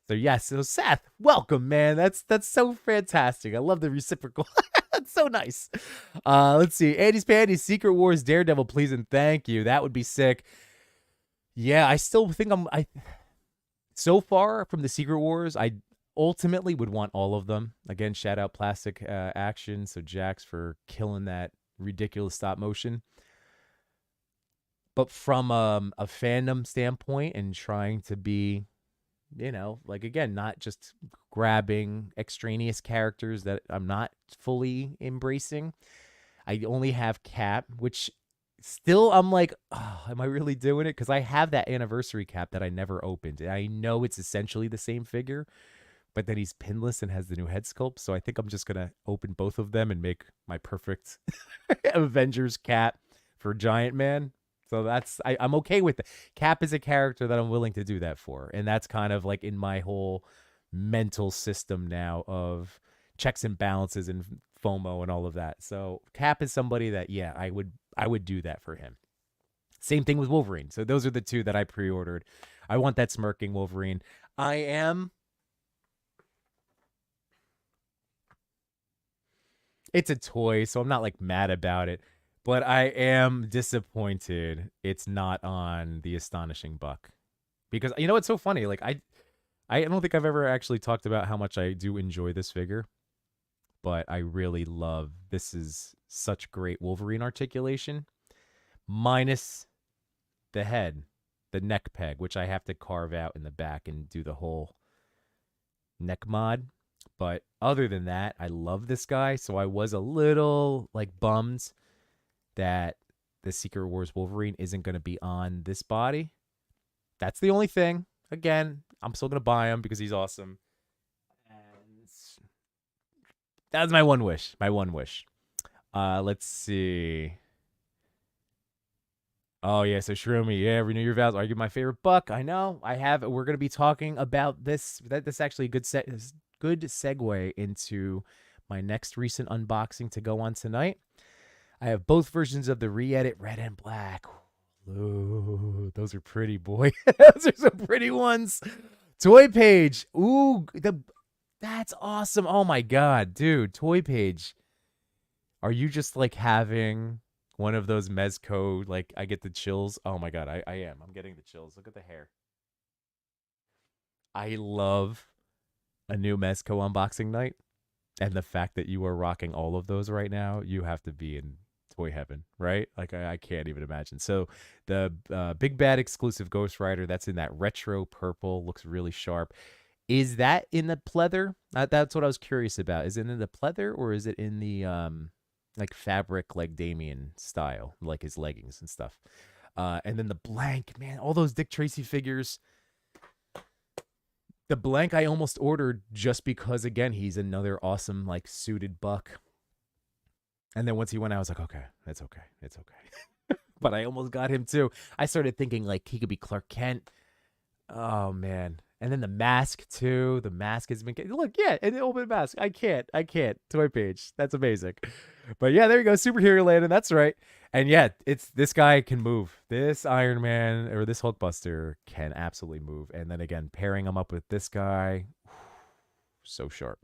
so yes, so Seth, welcome, man. That's so fantastic. I love the reciprocal. That's so nice. Let's see. Andy's Panties, Secret Wars, Daredevil, please and thank you. That would be sick. Yeah, I still think so far from the Secret Wars, I ultimately would want all of them. Again, shout out Plastic Action. So Jax for killing that ridiculous stop motion. But from a fandom standpoint and trying to be, you know, like, again, not just grabbing extraneous characters that I'm not fully embracing. I only have Cap, which still I'm like, oh, am I really doing it? Because I have that anniversary Cap that I never opened. And I know it's essentially the same figure, but then he's pinless and has the new head sculpt. So I think I'm just going to open both of them and make my perfect Avengers Cap for Giant Man. So I'm okay with it. Cap is a character that I'm willing to do that for. And that's kind of like in my whole mental system now of checks and balances and FOMO and all of that. So Cap is somebody that, yeah, I would do that for him. Same thing with Wolverine. So those are the two that I pre-ordered. I want that smirking Wolverine. It's a toy, so I'm not like mad about it. But I am disappointed it's not on the Astonishing Buck. Because, you know, it's so funny. Like, I don't think I've ever actually talked about how much I do enjoy this figure. But I really love, this is such great Wolverine articulation. Minus the head, the neck peg, which I have to carve out in the back and do the whole neck mod. But other than that, I love this guy. So I was a little like bummed that the Secret Wars Wolverine isn't going to be on this body. That's the only thing. Again, I'm still going to buy him because he's awesome. And That was my one wish. My one wish. Let's see. Oh yeah, so Shroomy, yeah, renew your vows. Argue my favorite buck. I know. I have. We're gonna be talking about this. That's actually a good segue into my next recent unboxing to go on tonight. I have both versions of the re-edit red and black. Ooh, those are pretty, boy. Those are some pretty ones. Toy Page. Ooh, that's awesome. Oh my god, dude. Toy Page. Are you just like having one of those Mezco, like I get the chills? Oh my god, I am. I'm getting the chills. Look at the hair. I love a new Mezco unboxing night. And the fact that you are rocking all of those right now, you have to be in toy heaven, right? Like I can't even imagine. So the Big Bad exclusive Ghost Rider, that's in that retro purple, looks really sharp. Is that in the pleather? That's what I was curious about. Is it in the pleather or is it in the like fabric, like Damien style, like his leggings and stuff? And then the blank, man, all those Dick Tracy figures. The blank I almost ordered just because, again, he's another awesome, like, suited buck. And then once he went out, I was like, okay, it's okay. It's okay. But I almost got him, too. I started thinking, like, he could be Clark Kent. Oh, man. And then the mask, too. The mask has been... Look, yeah, an open mask. I can't. Toy Page. That's amazing. But, yeah, there you go. Superhero Land, and that's right. And, yeah, this guy can move. This Iron Man, or this Hulkbuster, can absolutely move. And then, again, pairing him up with this guy, so sharp.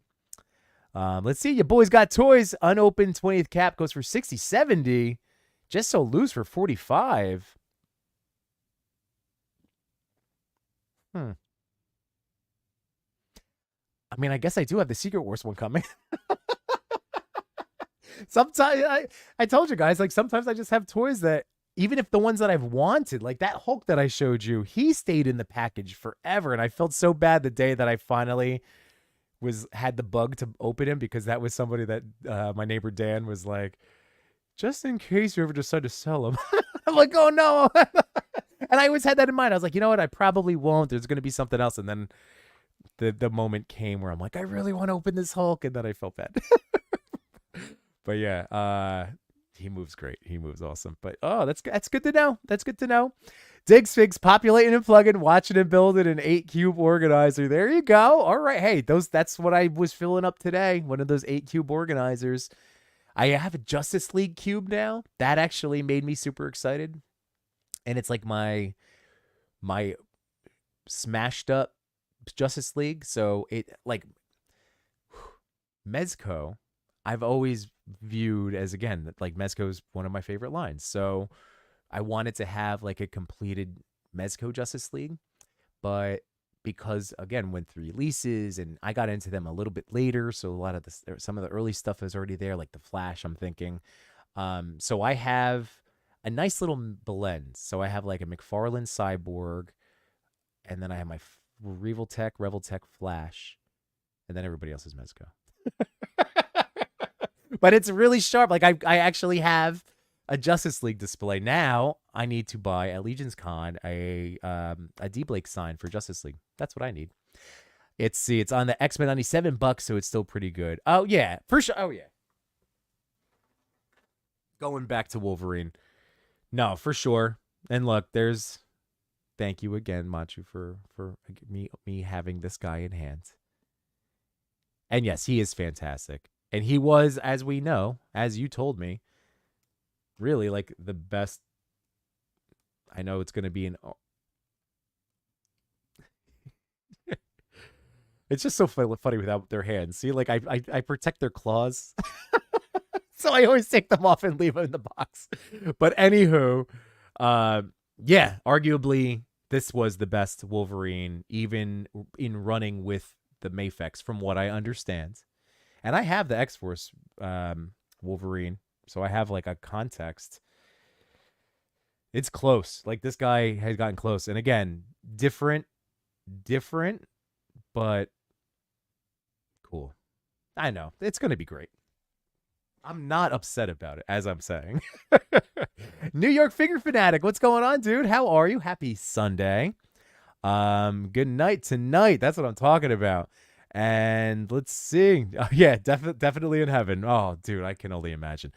Let's see. Your boys got toys. Unopened 20th cap goes for 60-70. Just So Loose for 45. I mean, I guess I do have the Secret Wars one coming. Sometimes I told you guys, like sometimes I just have toys that even if the ones that I've wanted, like that Hulk that I showed you, he stayed in the package forever. And I felt so bad the day that I finally had the bug to open him, because that was somebody that my neighbor Dan was like, just in case you ever decide to sell him. I'm like, oh no. And I always had that in mind. I was like, you know what? I probably won't. There's going to be something else. And then the moment came where I'm like, I really want to open this Hulk. And then I felt bad. But yeah, he moves great. He moves awesome. But oh, that's good to know. That's good to know. Diggs Figs populating and plugging, watching and building an 8-cube organizer. There you go. All right. Hey, that's what I was filling up today. One of those 8-cube organizers. I have a Justice League cube now. That actually made me super excited. And it's like my smashed up Justice League. So it like Mezco, I've always viewed as, again, like Mezco is one of my favorite lines. So I wanted to have like a completed Mezco Justice League, but because again, went through releases and I got into them a little bit later, so a lot of some of the early stuff is already there, like the Flash, I'm thinking. So I have a nice little blend. So I have like a McFarlane Cyborg, and then I have my Revoltech Flash, and then everybody else is Mezco. But it's really sharp. Like I actually have a Justice League display. Now I need to buy at Legion's Con a D Blake sign for Justice League. That's what I need. It's on the X-Men $97, so it's still pretty good. Oh yeah, for sure. Oh yeah. Going back to Wolverine. No, for sure. And look, thank you again, Machu, for me having this guy in hand. And yes, he is fantastic. And he was, as we know, as you told me, really like the best. I know it's going to be it's just so funny without their hands. See, like I protect their claws. So I always take them off and leave them in the box. But anywho, yeah, arguably this was the best Wolverine, even in running with the Mafex, from what I understand. And I have the X-Force Wolverine, so I have like a context. It's close. Like this guy has gotten close. And again, different, but cool. I know. It's going to be great. I'm not upset about it, as I'm saying. New York Figure Fanatic, what's going on, dude? How are you? Happy Sunday. Good night tonight. That's what I'm talking about. And let's see. Yeah, definitely in heaven. Oh, dude, I can only imagine.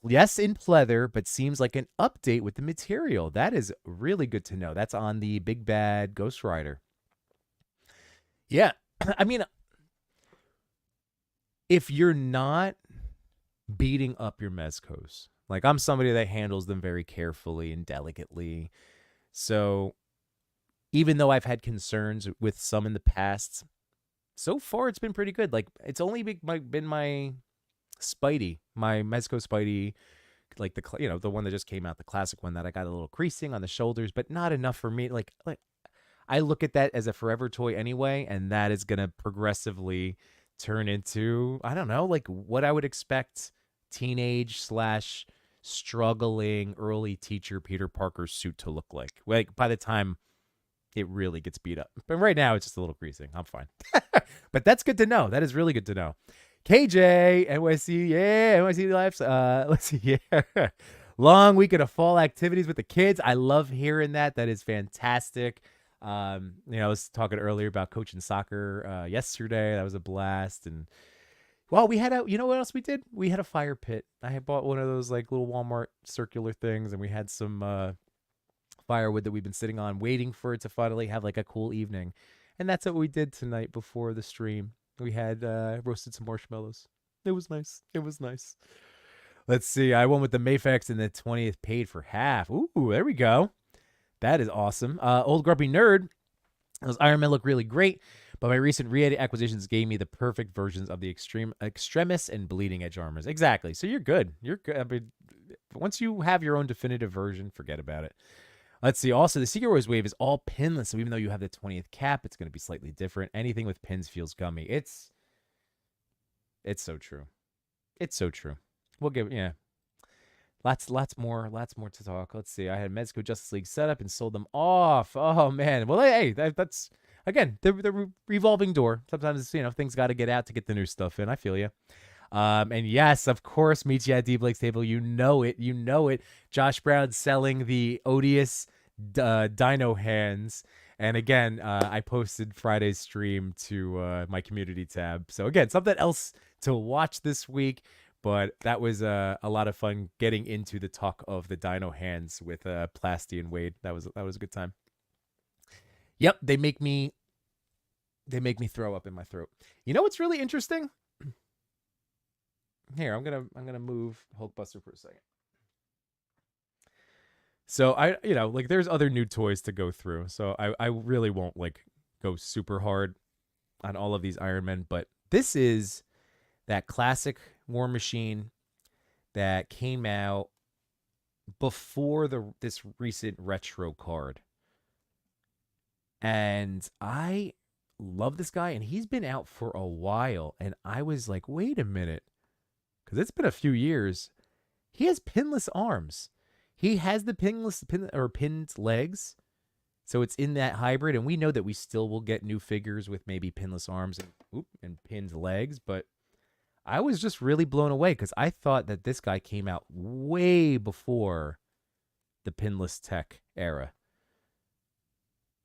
Yes, in pleather, but seems like an update with the material. That is really good to know. That's on the Big Bad Ghost Rider. Yeah. I mean, if you're not beating up your mezcos, like I'm somebody that handles them very carefully and delicately. So even though I've had concerns with some in the past, so far it's been pretty good. Like it's only been my Spidey, my Mezco Spidey, like the one that just came out, the classic one that I got a little creasing on the shoulders, but not enough for me. Like I look at that as a forever toy anyway, and that is gonna progressively turn into, I don't know, like what I would expect teenage slash struggling early teacher Peter Parker suit to look like. Like by the time it really gets beat up. But right now it's just a little creasing. I'm fine. But that's good to know. That is really good to know. KJ, NYC, yeah, NYC Lives. Let's see, yeah. Long weekend of fall activities with the kids. I love hearing that. That is fantastic. I was talking earlier about coaching soccer yesterday. That was a blast. And well, we had you know what else we did? We had a fire pit. I had bought one of those like little Walmart circular things, and we had some firewood that we've been sitting on, waiting for it to finally have like a cool evening. And that's what we did tonight before the stream. We had roasted some marshmallows. It was nice. It was nice. Let's see. I went with the Mayfax and the 20th paid for half. Ooh, there we go. That is awesome. Old Grumpy Nerd. Those Iron Man look really great, but my recent acquisitions gave me the perfect versions of the Extremis and Bleeding Edge armors. Exactly. So you're good. You're good. I mean, once you have your own definitive version, forget about it. Let's see. Also, the Secret Wars wave is all pinless, so even though you have the 20th cap, it's going to be slightly different. Anything with pins feels gummy. It's so true. It's so true. We'll give lots more to talk. Let's see. I had Mezco Justice League set up and sold them off. Oh man. Well, hey, that's again the revolving door. Sometimes things got to get out to get the new stuff in. I feel you. And yes, of course, meet you at D Blake's table. You know it. You know it. Josh Brown selling the odious Dino hands. And again, I posted Friday's stream to my community tab. So again, something else to watch this week. But that was a lot of fun getting into the talk of the Dino hands with Plasty and Wade. That was a good time. Yep, they make me throw up in my throat. You know what's really interesting? Here, I'm gonna move Hulkbuster for a second. So there's other new toys to go through. So I really won't go super hard on all of these Iron Men, but this is that classic War Machine that came out before this recent retro card. And I love this guy, and he's been out for a while, and I was like, wait a minute, because it's been a few years. He has pinless arms. He has the pinned legs. So it's in that hybrid, and we know that we still will get new figures with maybe pinless arms and pinned legs, but I was just really blown away because I thought that this guy came out way before the pinless tech era.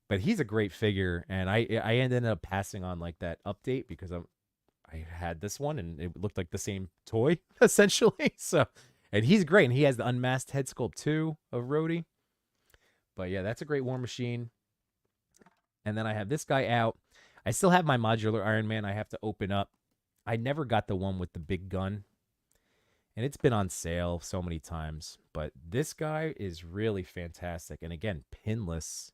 But he's a great figure, and I ended up passing on that update because I had this one and it looked like the same toy essentially. So, and he's great, and he has the unmasked head sculpt too of Rhodey. But yeah, that's a great War Machine. And then I have this guy out. I still have my modular Iron Man I have to open up. I never got the one with the big gun, and it's been on sale so many times. But this guy is really fantastic. And again, pinless.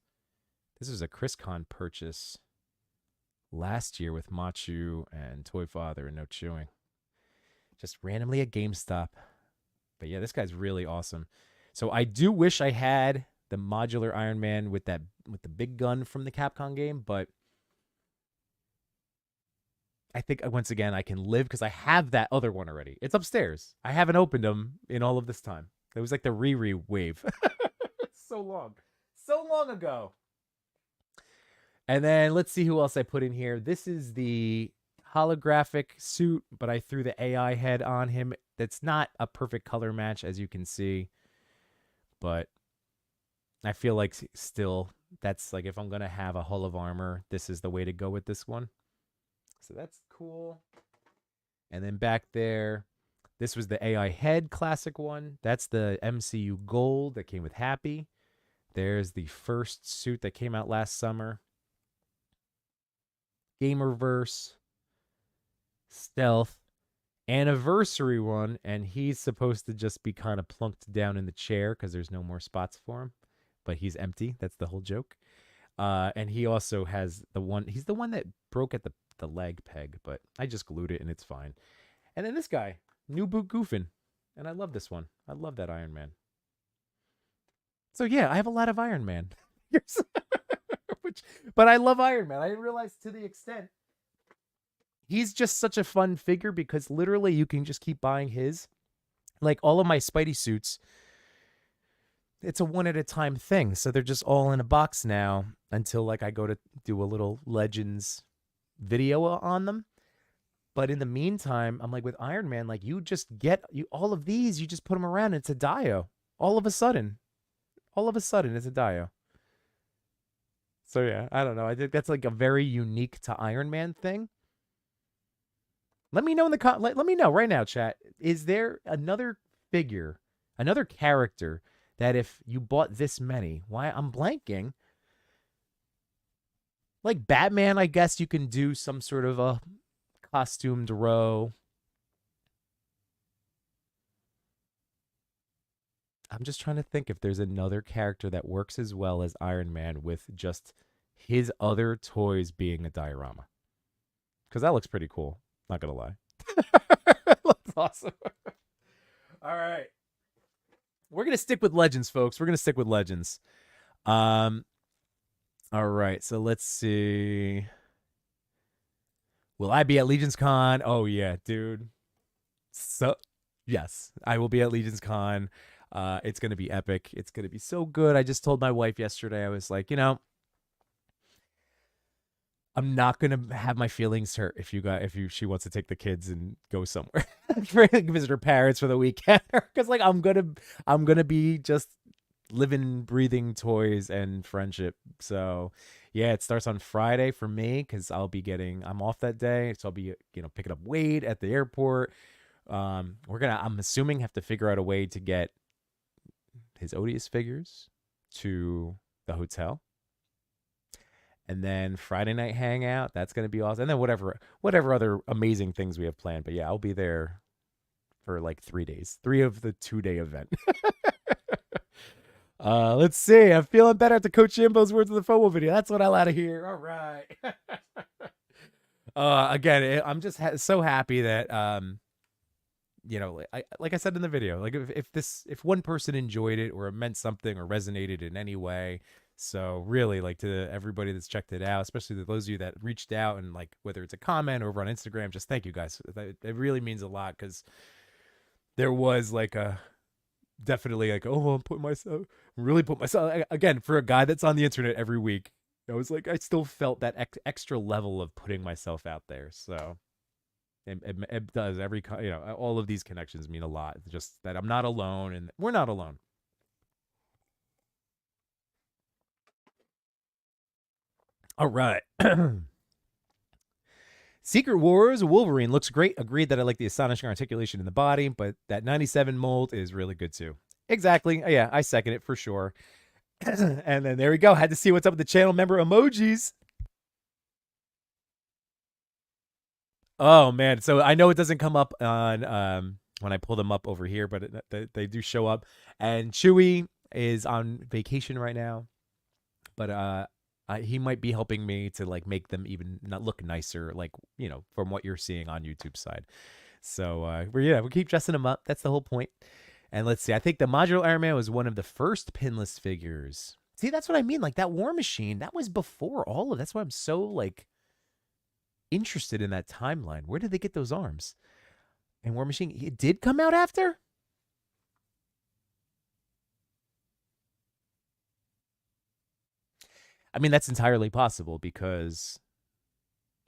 This was a ChrisCon purchase last year with Machu and Toy Father and No Chewing. Just randomly at GameStop. But yeah, this guy's really awesome. So I do wish I had the modular Iron Man with the big gun from the Capcom game, but I think once again I can live because I have that other one already. It's upstairs. I haven't opened them in all of this time. It was like the Riri wave. So long ago. And then let's see who else I put in here. This is the holographic suit, but I threw the AI head on him. That's not a perfect color match, as you can see. But I feel like still, that's if I'm going to have a hull of armor, this is the way to go with this one. So that's cool. And then back there, this was the AI Head classic one. That's the MCU Gold that came with Happy. There's the first suit that came out last summer. Gamerverse, Stealth, Anniversary one, and he's supposed to just be kind of plunked down in the chair because there's no more spots for him. But he's empty. That's the whole joke. And he also has the one, he's the one that broke at the leg peg, but I just glued it and it's fine. And then this guy, New Boot Goofin. And I love this one. I love that Iron Man. So yeah, I have a lot of Iron Man. But I love Iron Man. I didn't realize to the extent. He's just such a fun figure because literally you can just keep buying his. Like all of my Spidey suits, it's a one at a time thing. So they're just all in a box now until like I go to do a little Legends video on them. But in the meantime, I'm like with Iron Man, like you just get all of these, you just put them around and it's a Dio. All of a sudden, it's a Dio. So yeah, I don't know. I think that's like a very unique to Iron Man thing. Let me know in the let me know right now, chat. Is there another figure, another character that if you bought this many, why I'm blanking? Like Batman, I guess you can do some sort of a costumed row. I'm just trying to think if there's another character that works as well as Iron Man with just his other toys being a diorama. Because that looks pretty cool. Not going to lie. That looks awesome. All right. We're going to stick with Legends, folks. We're going to stick with Legends. All right. So let's see. Will I be at Legends Con? Oh, yeah, dude. So, yes, I will be at Legends Con. It's going to be epic. It's going to be so good. I just told my wife yesterday, I was like, I'm not going to have my feelings hurt if she wants to take the kids and go somewhere visit her parents for the weekend. Cause like, I'm going to be just living, breathing toys and friendship. So yeah, it starts on Friday for me. Cause I'm off that day. So I'll be, picking up Wade at the airport. I'm assuming have to figure out a way to get his Odious figures to the hotel. And then Friday night hangout, that's going to be awesome. And then whatever other amazing things we have planned. But yeah, I'll be there for like 3 days, 3 of the 2-day event. Let's see. I'm feeling better after Coach Jimbo's words of the FOMO video. That's what I like to hear. All right. Again, I'm just so happy that, like I said in the video, like if one person enjoyed it or it meant something or resonated in any way. So really, like to everybody that's checked it out, especially to those of you that reached out and like whether it's a comment or over on Instagram, just thank you guys. It really means a lot because there was like definitely like, oh, really put myself again for a guy that's on the internet every week. I was like, I still felt that extra level of putting myself out there. So it does all of these connections mean a lot. Just that I'm not alone and we're not alone. All right. Secret Wars Wolverine looks great. Agreed that I like the astonishing articulation in the body, but that 97 mold is really good too. Exactly. Yeah, I second it for sure. And then there we go. Had to see what's up with the channel member emojis. Oh man. So I know it doesn't come up on when I pull them up over here, but they do show up. And Chewy is on vacation right now. But he might be helping me to like make them even not look nicer, like from what you're seeing on YouTube side. So we keep dressing them up. That's the whole point. And let's see. I think the modular Iron Man was one of the first pinless figures. See, that's what I mean. Like that War Machine, that was before all of. That's why I'm so like interested in that timeline. Where did they get those arms? And War Machine, it did come out after. I mean, that's entirely possible because,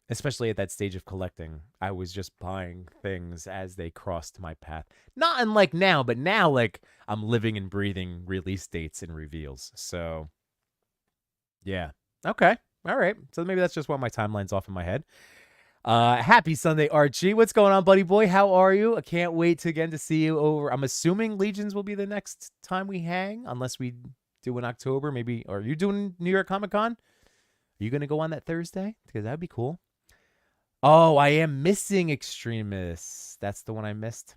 especially at that stage of collecting, I was just buying things as they crossed my path. Not unlike now, but now, like, I'm living and breathing release dates and reveals. So, yeah. Okay. All right. So maybe that's just why my timeline's off in my head. Happy Sunday, Archie. What's going on, buddy boy? How are you? I can't wait to again to see you over. I'm assuming Legions will be the next time we hang, unless we do in October. Maybe, are you doing New York Comic Con? Are you gonna go on that Thursday? Because that'd be cool. Oh, I am missing Extremis. That's the one I missed.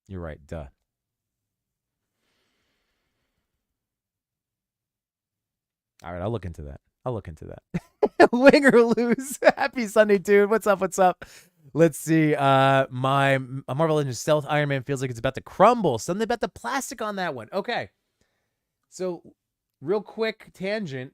You're right. Duh. All right, I'll look into that. I'll look into that. Wing or lose. Happy Sunday, dude. What's up? What's up? Let's see. My Marvel Legends Stealth Iron Man feels like it's about to crumble. Something about the plastic on that one. Okay. So, real quick tangent.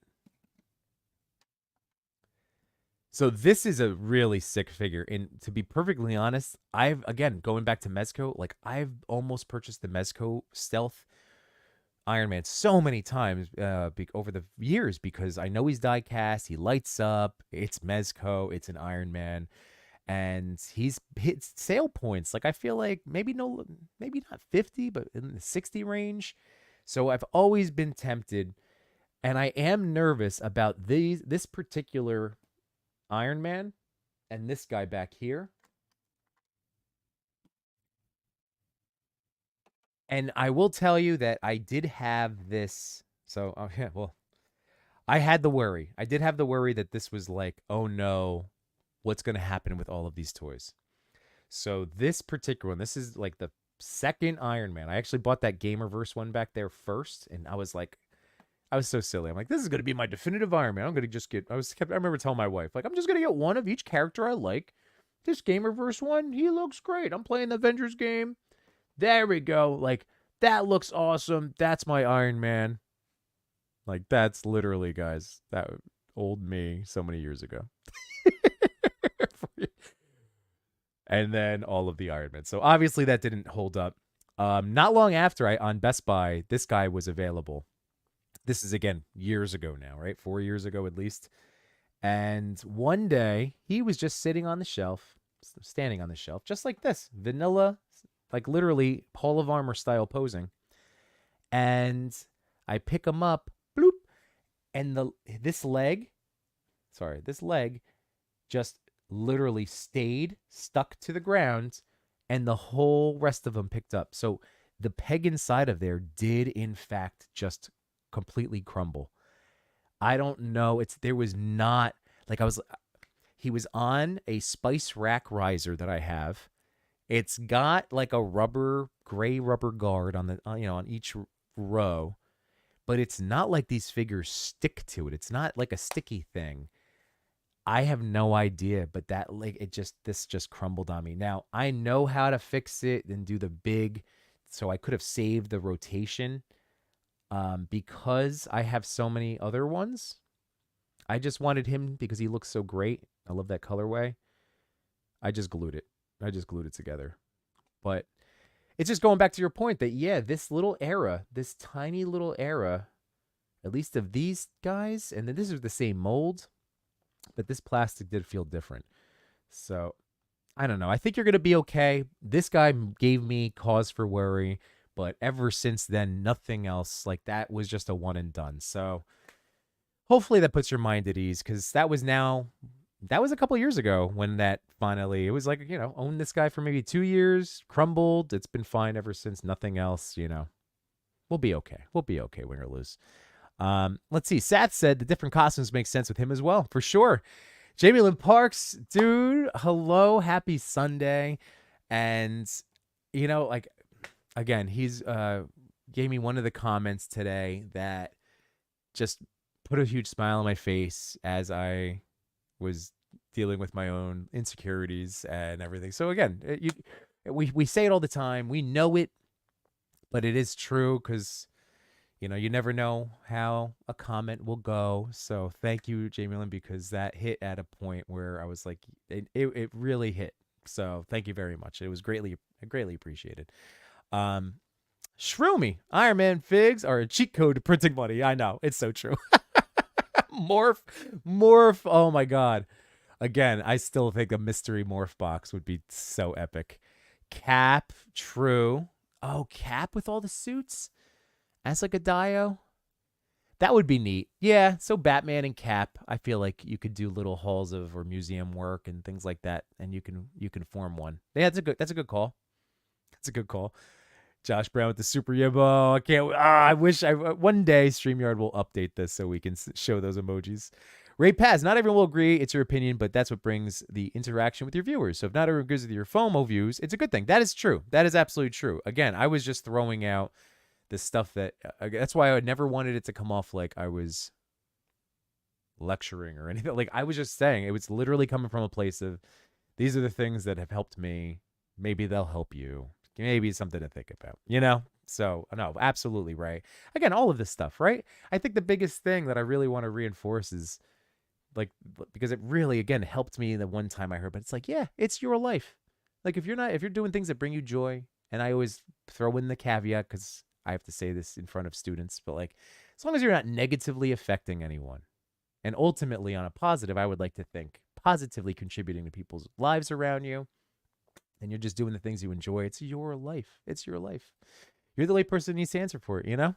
So this is a really sick figure. And to be perfectly honest, again, going back to Mezco, like I've almost purchased the Mezco Stealth Iron Man so many times over the years because I know he's die cast, he lights up, it's Mezco, it's an Iron Man, and he's hit sale points. Like I feel like maybe not 50, but in the 60 range. So I've always been tempted, and I am nervous about this particular Iron Man and this guy back here. And I will tell you that I did have this. So, yeah, well, I had the worry. I did have the worry that this was like, oh no, what's going to happen with all of these toys? So, this particular one, this is like the second Iron Man. I actually bought that Gamerverse one back there first. And I was so silly. I'm like, this is going to be my definitive Iron Man. I'm going to just get, I remember telling my wife, like, I'm just going to get one of each character I like. This Gamerverse one, he looks great. I'm playing the Avengers game. There we go. Like, that looks awesome. That's my Iron Man. Like, that's literally, guys, that old me so many years ago. And then all of the Iron Man. So obviously that didn't hold up. Not long after on Best Buy, this guy was available. This is, again, years ago now, right? 4 years ago at least. And one day, he was just sitting on the shelf, standing on the shelf, just like this. Vanilla, like literally Hall of Armor style posing. And I pick him up, bloop, and this leg just literally stayed stuck to the ground, and the whole rest of them picked up. So the peg inside of there did, in fact, just completely crumble. I don't know. There was not like he was on a spice rack riser that I have. It's got like a gray rubber guard on on each row, but it's not like these figures stick to it. It's not like a sticky thing. I have no idea, but this just crumbled on me. Now I know how to fix it and do the big, so I could have saved the rotation. Because I have so many other ones, I just wanted him because he looks so great. I love that colorway. I just glued it. Together. But it's just going back to your point that, yeah, this tiny little era, at least of these guys, and then this is the same mold, but this plastic did feel different. So, I don't know. I think you're going to be okay. This guy gave me cause for worry, but ever since then, nothing else. Like, that was just a one and done. So, hopefully that puts your mind at ease, because that was a couple years ago when that finally, it was like, owned this guy for maybe 2 years, crumbled. It's been fine ever since. Nothing else, We'll be okay. Win or lose. Let's see. Sat said the different costumes make sense with him as well, for sure. Jamie Lynn Parks, dude, hello, happy Sunday. And, like, again, he's gave me one of the comments today that just put a huge smile on my face as I was dealing with my own insecurities and everything. So again, we say it all the time. We know it, but it is true because, you never know how a comment will go. So thank you, Jamie Lynn, because that hit at a point where I was like, it really hit. So thank you very much. It was greatly appreciated. Shroomy, Iron Man figs are a cheat code to printing money. I know, it's so true. Morph. Oh my God. Again, I still think a mystery morph box would be so epic. Cap, true. Oh, Cap with all the suits as like a Dio. That would be neat. Yeah, so Batman and Cap, I feel like you could do little halls of or museum work and things like that, and you can form one. Yeah, that's a good call. That's a good call. Josh Brown with the Super Yimbo. I can't. I wish one day StreamYard will update this so we can show those emojis. Ray Paz, not everyone will agree. It's your opinion, but that's what brings the interaction with your viewers. So if not everyone agrees with your FOMO views, it's a good thing. That is true. That is absolutely true. Again, I was just throwing out the stuff that that's why I never wanted it to come off like I was lecturing or anything. Like I was just saying, it was literally coming from a place of these are the things that have helped me. Maybe they'll help you. Maybe it's something to think about, So, no, absolutely right. Again, all of this stuff, right? I think the biggest thing that I really want to reinforce is like, because it really, again, helped me the one time I heard, but it's like, yeah, it's your life. Like if you're doing things that bring you joy, and I always throw in the caveat because I have to say this in front of students, but like, as long as you're not negatively affecting anyone, and ultimately on a positive, I would like to think positively contributing to people's lives around you, and you're just doing the things you enjoy, it's your life. It's your life. You're the only person who needs to answer for it,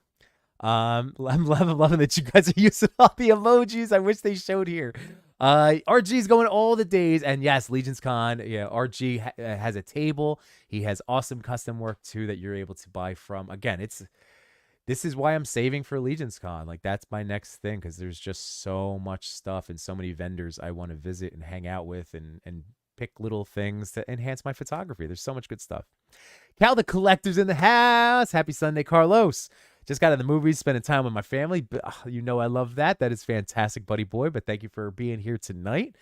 I'm loving that you guys are using all the emojis. I wish they showed here. RG's going all the days, and yes, Legion's Con. Yeah, RG has a table. He has awesome custom work too that you're able to buy from. Again, this is why I'm saving for Legion's Con. Like that's my next thing because there's just so much stuff and so many vendors I want to visit and hang out with and pick little things to enhance my photography. There's so much good stuff. Cal the Collector's in the house. Happy Sunday, Carlos. Just got in the movies, spending time with my family. I love that. That is fantastic, buddy boy. But thank you for being here tonight.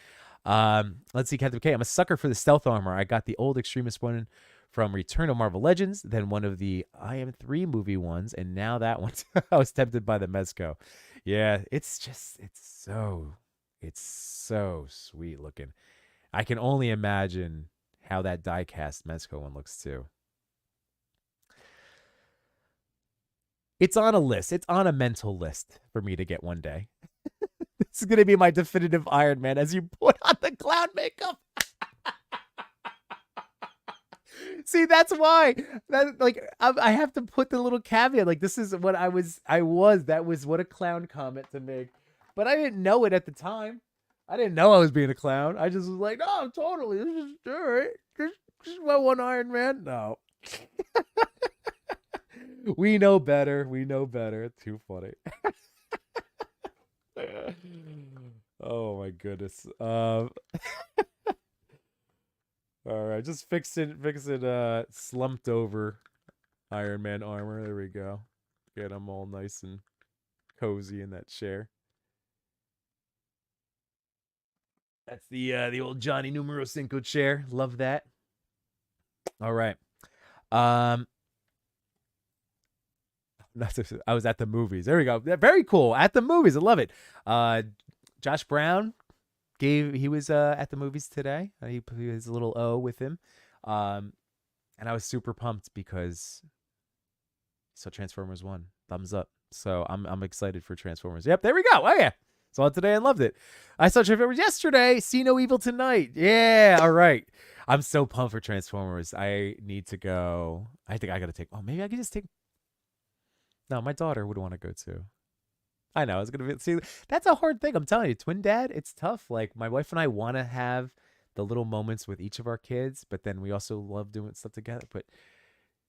Let's see, Captain K. I'm a sucker for the stealth armor. I got the old Extremist one from Return of Marvel Legends, then one of the I Am 3 movie ones, and now that one. I was tempted by the Mezco. Yeah, it's so sweet looking. I can only imagine how that die-cast Mezco one looks too. It's on a list. It's on a mental list for me to get one day. This is going to be my definitive Iron Man as you put on the clown makeup. See, that's why. I have to put the little caveat. Like, this is what I was. That was what a clown comment to make. But I didn't know it at the time. I didn't know I was being a clown. I just was like, no, totally. This is all right. Just my one Iron Man. No. We know better. We know better. Too funny. Oh my goodness. All right, just fix it slumped over Iron Man armor. There we go. Get him all nice and cozy in that chair. That's the old Johnny Numero Cinco chair. Love that. All right. I was at the movies. There we go. Very cool. At the movies. I love it. Josh Brown he was at the movies today. He put his little O with him. And I was super pumped because so Transformers 1. Thumbs up. So I'm excited for Transformers. Yep, there we go. Oh yeah. Saw it today and loved it. I saw Transformers yesterday. See No Evil tonight. Yeah, all right. I'm so pumped for Transformers. I need to go. I think I got to take. Oh, maybe I could just take. No, my daughter would want to go too. I know. It's going to be. See, that's a hard thing. I'm telling you, twin dad, it's tough. Like, my wife and I want to have the little moments with each of our kids, but then we also love doing stuff together. But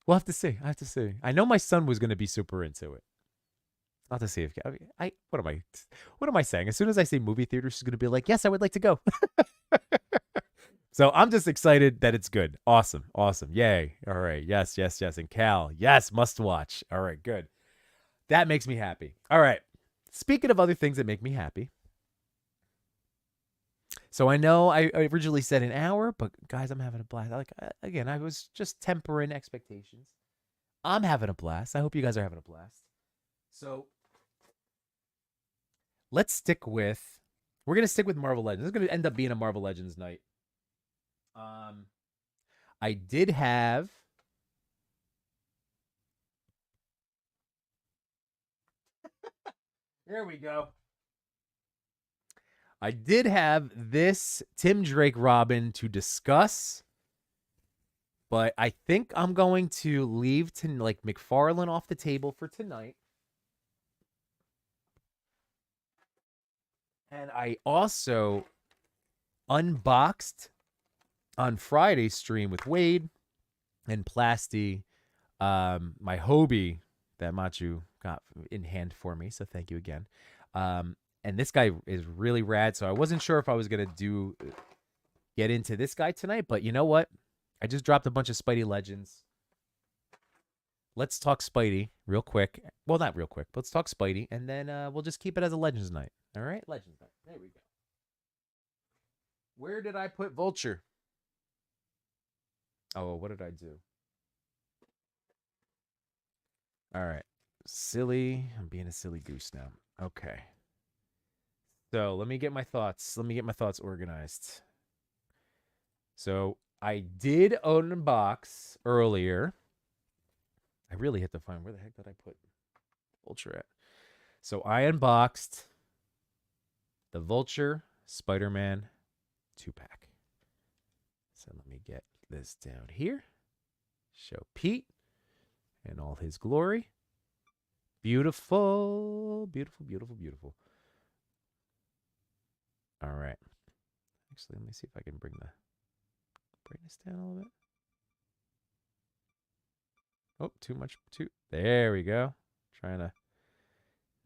we'll have to see. I have to see. I know my son was going to be super into it. I'll have to see if what am I saying? As soon as I say movie theater, she's going to be like, yes, I would like to go. So I'm just excited that it's good. Awesome. Yay. All right. Yes. And Cal, yes, must watch. All right, good. That makes me happy. All right. Speaking of other things that make me happy. So I know I originally said an hour, but guys, I'm having a blast. Again, I was just tempering expectations. I'm having a blast. I hope you guys are having a blast. So we're going to stick with Marvel Legends. This is going to end up being a Marvel Legends night. I did have Here we go. I did have this Tim Drake Robin to discuss, but I think I'm going to leave McFarlane off the table for tonight. And I also unboxed on Friday's stream with Wade and Plasty, my Hobie that Machu got in hand for me. So thank you again. And this guy is really rad. So I wasn't sure if I was gonna get into this guy tonight, but you know what? I just dropped a bunch of Spidey Legends. Let's talk Spidey real quick. Well, not real quick, but let's talk Spidey, and then we'll just keep it as a Legends night. All right, Legends night. There we go. Where did I put Vulture? Oh, what did I do? All right. Silly. I'm being a silly goose now. Okay. So let me get my thoughts. Let me get my thoughts organized. So I did unbox earlier. I really hit the find. Where the heck did I put Vulture at? So I unboxed the Vulture Spider-Man 2-pack. So let me get this down here. Show Pete in all his glory. Beautiful, beautiful, beautiful, beautiful. All right. Actually, let me see if I can bring the brightness down a little bit. Oh, too much. There we go. Trying to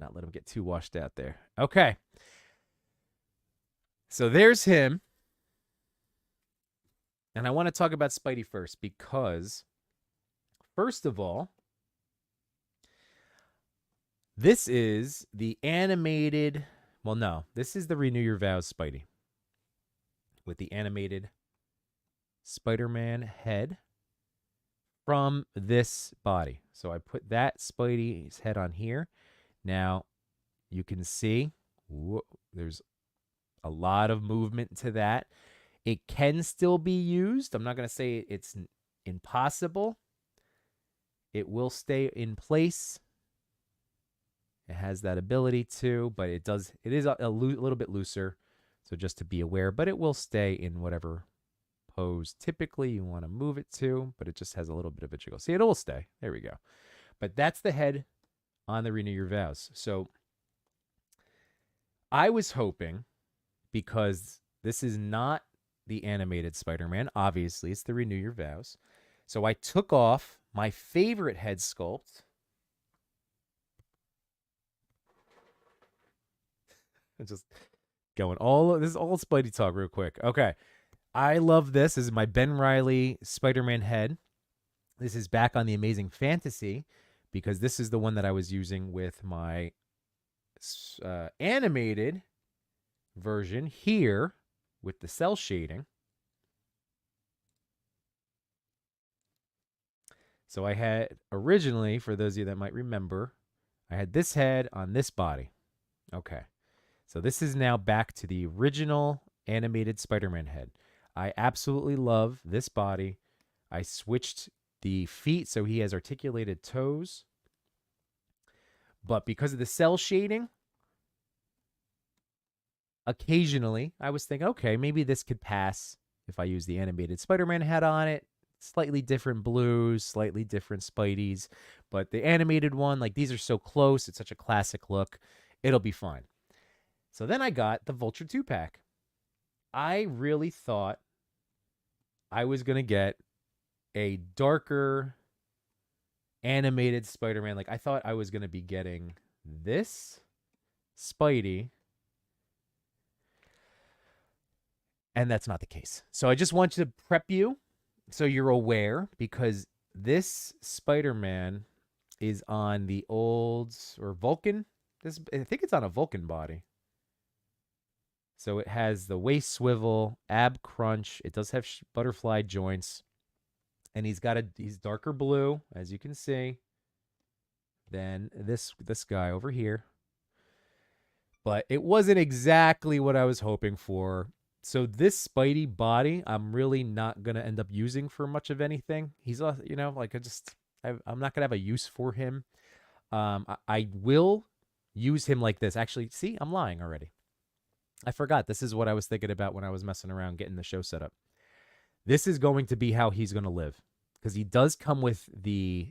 not let him get too washed out there. Okay. So there's him. And I want to talk about Spidey first because, first of all, this is the animated. Well, no, this is the Renew Your Vows Spidey with the animated Spider-Man head from this body. So I put that Spidey's head on here. Now, you can see there's a lot of movement to that. It can still be used. I'm not going to say it's impossible. It will stay in place. It has that ability to, but it is a little bit looser. So just to be aware, but it will stay in whatever pose typically you want to move it to, but it just has a little bit of a jiggle. See, it will stay. There we go. But that's the head on the Renew Your Vows. So I was hoping, because this is not the animated Spider-Man, obviously it's the Renew Your Vows. So I took off my favorite head sculpt. Just going this is all Spidey talk real quick. Okay. I love this. This is my Ben Reilly Spider-Man head. This is back on the Amazing Fantasy because this is the one that I was using with my animated version here with the cell shading. So I had originally, for those of you that might remember, I had this head on this body. Okay. So this is now back to the original animated Spider-Man head. I absolutely love this body. I switched the feet so he has articulated toes. But because of the cell shading, occasionally I was thinking, okay, maybe this could pass if I use the animated Spider-Man head on it. Slightly different blues, slightly different Spideys. But the animated one, like these are so close. It's such a classic look. It'll be fine. So then I got the Vulture 2-pack. I really thought I was going to get a darker animated Spider-Man. Like I thought I was going to be getting this Spidey. And that's not the case. So I just want to prep you so you're aware, because this Spider-Man is on the old, or Vulcan. I think it's on a Vulcan body. So it has the waist swivel, ab crunch. It does have butterfly joints. And he's darker blue, as you can see, than this guy over here. But it wasn't exactly what I was hoping for. So this Spidey body, I'm really not going to end up using for much of anything. He's, I'm not going to have a use for him. I will use him like this. Actually, see, I'm lying already. I forgot. This is what I was thinking about when I was messing around getting the show set up. This is going to be how he's going to live, because he does come with the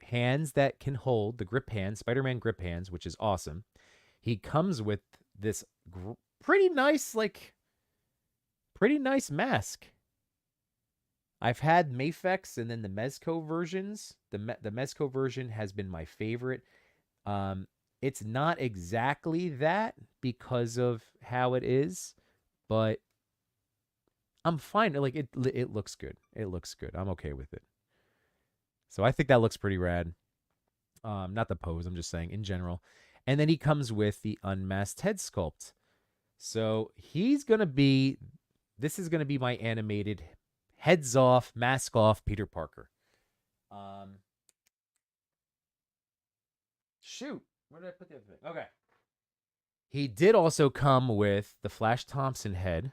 hands that can hold, the grip hands, Spider-Man grip hands, which is awesome. He comes with this pretty nice, like, pretty nice mask. I've had Mafex and then the Mezco versions. The Mezco version has been my favorite. Um, it's not exactly that because of how it is, but I'm fine. Like it looks good. It looks good. I'm okay with it. So I think that looks pretty rad. Not the pose. I'm just saying in general. And then he comes with the unmasked head sculpt. So he's gonna be. This is gonna be my animated heads off, mask off Peter Parker. Um, shoot, where did I put the other thing? Okay. He did also come with the Flash Thompson head,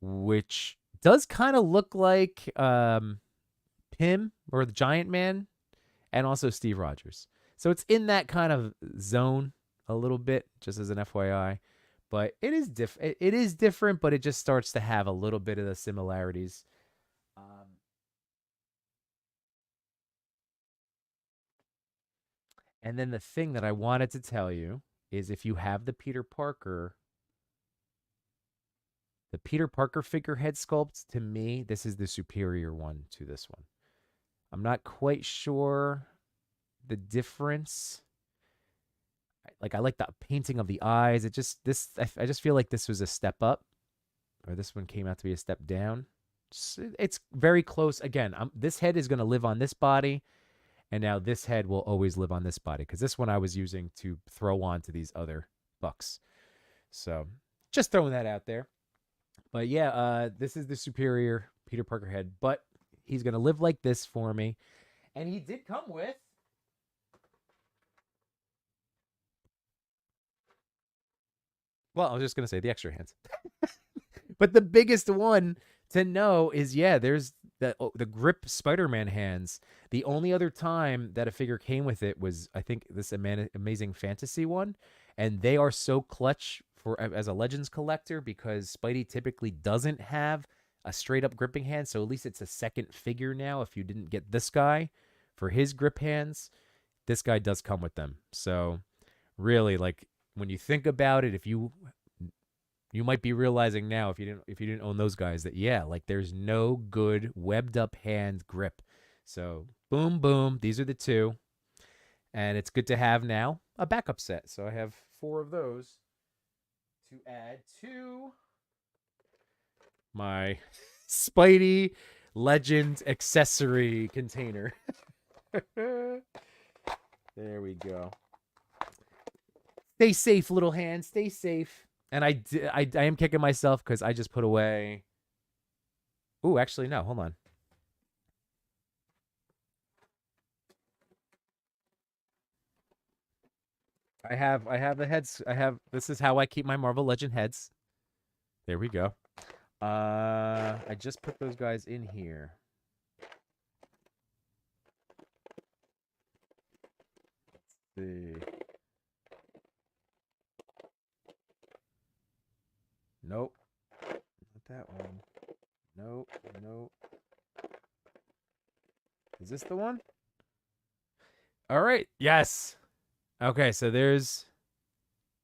which does kind of look like Pym or the Giant Man, and also Steve Rogers. So it's in that kind of zone a little bit, just as an FYI. But it is different. It is different, but it just starts to have a little bit of the similarities. Um, and then the thing that I wanted to tell you is if you have the Peter Parker figure head sculpt, to me, this is the superior one to this one. I'm not quite sure the difference. Like I like the painting of the eyes. It just I just feel like this was a step up, or this one came out to be a step down. It's very close. Again, this head is going to live on this body, and now this head will always live on this body because this one I was using to throw on to these other bucks. So just throwing that out there. But yeah, this is the superior Peter Parker head, but he's going to live like this for me. And he did come with well, I was just going to say the extra hands. But the biggest one to know is yeah, there's the grip Spider-Man hands. The only other time that a figure came with it was I think this Amazing Fantasy one, and they are so clutch for as a Legends collector because Spidey typically doesn't have a straight up gripping hand, so at least it's a second figure now if you didn't get this guy for his grip hands. This guy does come with them. So really like when you think about it, if you might be realizing now if you didn't own those guys that yeah, like there's no good webbed up hand grip. So boom boom, these are the two. And it's good to have now a backup set. So I have 4 of those to add to my Spidey Legend accessory container. There we go. Stay safe, little hand. Stay safe. And I am kicking myself because I just put away. Ooh, actually, no. Hold on. I have the heads. This is how I keep my Marvel Legend heads. There we go. I just put those guys in here. Let's see. Nope. Not that one. Nope. Nope. Is this the one? All right. Yes. Okay, so there's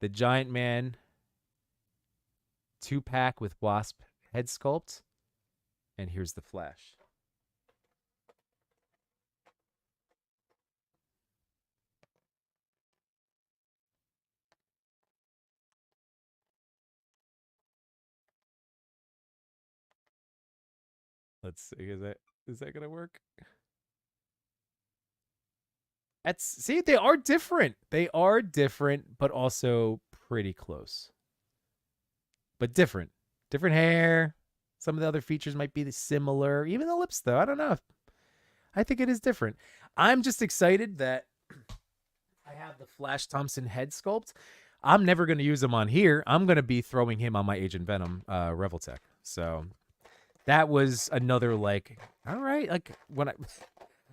the Giant Man 2-pack with Wasp head sculpt. And here's the Flash. Let's see. Is that gonna work? See, they are different. They are different, but also pretty close. But different. Different hair. Some of the other features might be similar. Even the lips, though. I don't know. I think it is different. I'm just excited that I have the Flash Thompson head sculpt. I'm never going to use him on here. I'm going to be throwing him on my Agent Venom Reveltech. So that was another like, all right, like when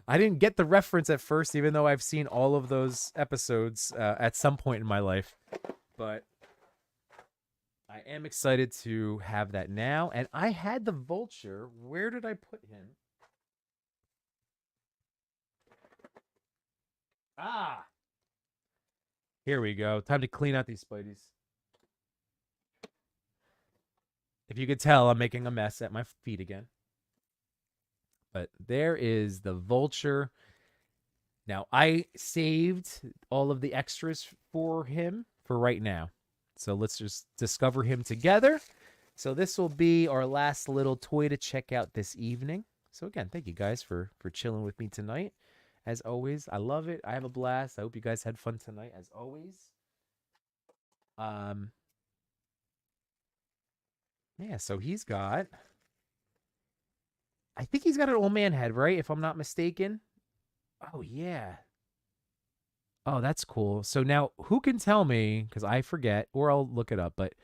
I didn't get the reference at first, even though I've seen all of those episodes at some point in my life. But I am excited to have that now. And I had the Vulture. Where did I put him? Ah, Here we go. Time to clean out these Spideys. If you could tell, I'm making a mess at my feet again. But there is the Vulture. Now, I saved all of the extras for him for right now. So let's just discover him together. So this will be our last little toy to check out this evening. So again, thank you guys for chilling with me tonight. As always, I love it. I have a blast. I hope you guys had fun tonight, as always. Yeah, so he's got, I think he's got an old man head, right? If I'm not mistaken. Oh, yeah. Oh, that's cool. So now who can tell me, because I forget, or I'll look it up, but